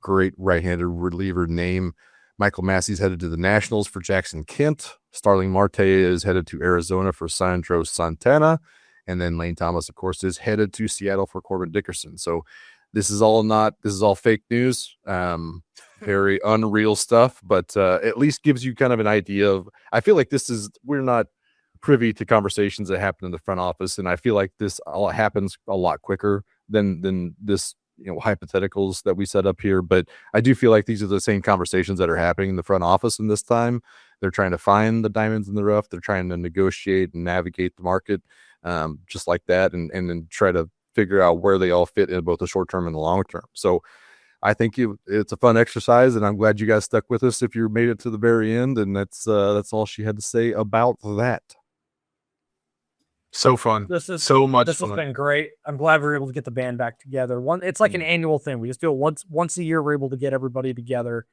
Great right-handed reliever name. Michael Massey's headed to the Nationals for Jackson Kent. Starling Marte is headed to Arizona for Sandro Santana. And then Lane Thomas, of course, is headed to Seattle for Corbin Dickerson. So this is all fake news, very unreal stuff, but at least gives you kind of an idea of, I feel like we're not privy to conversations that happen in the front office. And I feel like this all happens a lot quicker than this, hypotheticals that we set up here. But I do feel like these are the same conversations that are happening in the front office. And this time they're trying to find the diamonds in the rough. They're trying to negotiate and navigate the market just like that. And then try to figure out where they all fit in both the short term and the long term. So I think it's a fun exercise, and I'm glad you guys stuck with us if you made it to the very end. And that's all she had to say about that. So fun. This has been great. I'm glad we were able to get the band back together. It's like an annual thing. We just do it once a year. We're able to get everybody together.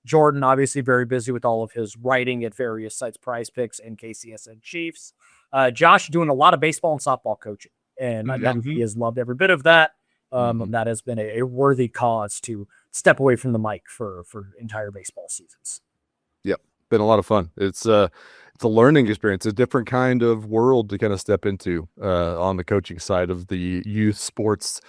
Jordan, obviously very busy with all of his writing at various sites, Prize Picks and KCSN Chiefs. Josh doing a lot of baseball and softball coaching, and he has loved every bit of that. That has been a worthy cause to step away from the mic for entire baseball seasons. Yep, been a lot of fun. It's a learning experience, a different kind of world to kind of step into on the coaching side of the youth sports.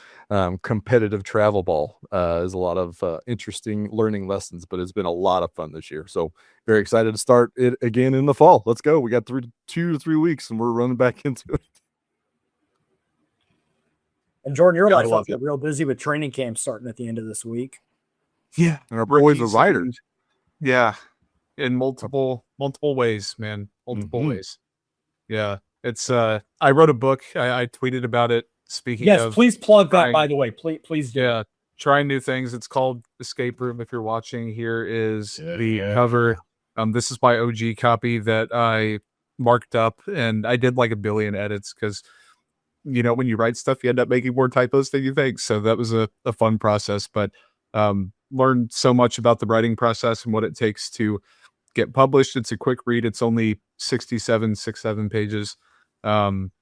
Competitive travel ball is a lot of interesting learning lessons, but it's been a lot of fun this year. So very excited to start it again in the fall. Let's go. We got 2 to 3 weeks and we're running back into it. And Jordan, your life will get real busy with training camp starting at the end of this week. Yeah. And our boys are writers. Yeah. In multiple ways, man. Multiple ways. Yeah. It's I wrote a book. I tweeted about it. Speaking of, please plug that, by the way. Please do. Yeah. Trying new things. It's called Escape Room. If you're watching, here is the cover. This is my OG copy that I marked up, and I did like a billion edits because when you write stuff, you end up making more typos than you think. So that was a fun process, but learned so much about the writing process and what it takes to get published. It's a quick read. It's only 67 pages.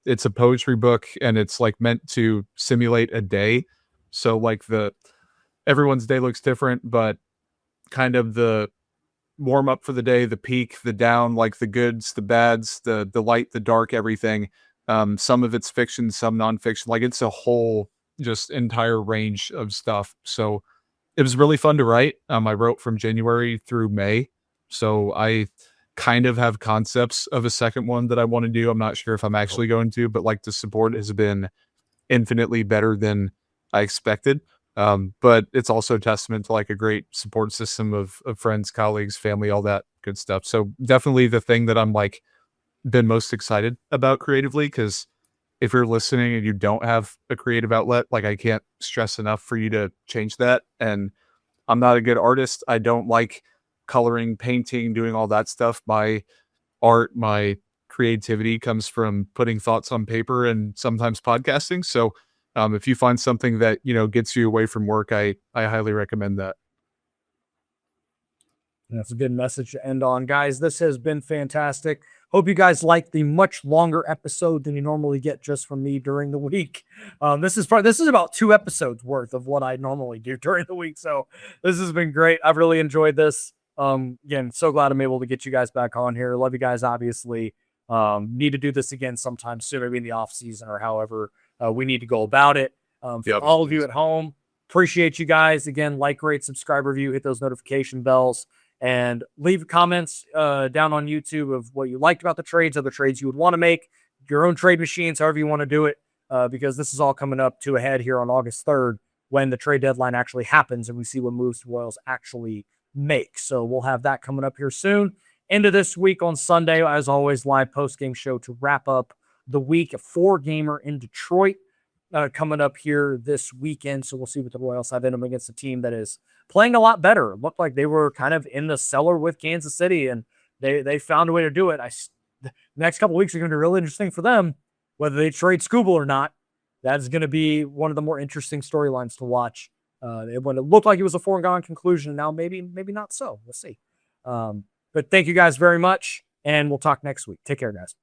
It's a poetry book, and it's like meant to simulate a day. So like everyone's day looks different, but kind of the warm up for the day, the peak, the down, like the goods, the bads, the light, the dark, everything. Some of it's fiction, some nonfiction. Like it's a whole just entire range of stuff. So it was really fun to write. I wrote from January through May. So I kind of have concepts of a second one that I want to do. I'm not sure if I'm actually going to, but like the support has been infinitely better than I expected. But it's also a testament to like a great support system of friends, colleagues, family, all that good stuff. So definitely the thing that I'm like been most excited about creatively, because if you're listening and you don't have a creative outlet, like I can't stress enough for you to change that. And I'm not a good artist. I don't like coloring, painting, doing all that stuff. My art, my creativity comes from putting thoughts on paper and sometimes podcasting. So if you find something that, gets you away from work, I highly recommend that. That's a good message to end on. Guys, this has been fantastic. Hope you guys like the much longer episode than you normally get just from me during the week. This is about 2 episodes worth of what I normally do during the week. So this has been great. I've really enjoyed this. Again, so glad I'm able to get you guys back on here. Love you guys, obviously. Need to do this again sometime soon, maybe in the off season or however we need to go about it. For all of you at home, appreciate you guys. Again, like, rate, subscribe, review, hit those notification bells, and leave comments down on YouTube of what you liked about the trades, other trades you would want to make, your own trade machines, however you want to do it, because this is all coming up to a head here on August 3rd when the trade deadline actually happens and we see what moves the Royals actually make. So we'll have that coming up here soon. End of this week on Sunday, as always, live post-game show to wrap up the week. A 4-gamer in Detroit coming up here this weekend. So we'll see what the Royals have in them against a team that is playing a lot better. It looked like they were kind of in the cellar with Kansas City, and they found a way to do it. The next couple of weeks are going to be really interesting for them, whether they trade Scooble or not. That is going to be one of the more interesting storylines to watch. When it looked like it was a foregone conclusion, now maybe not so. We'll see. But thank you guys very much, and we'll talk next week. Take care, guys.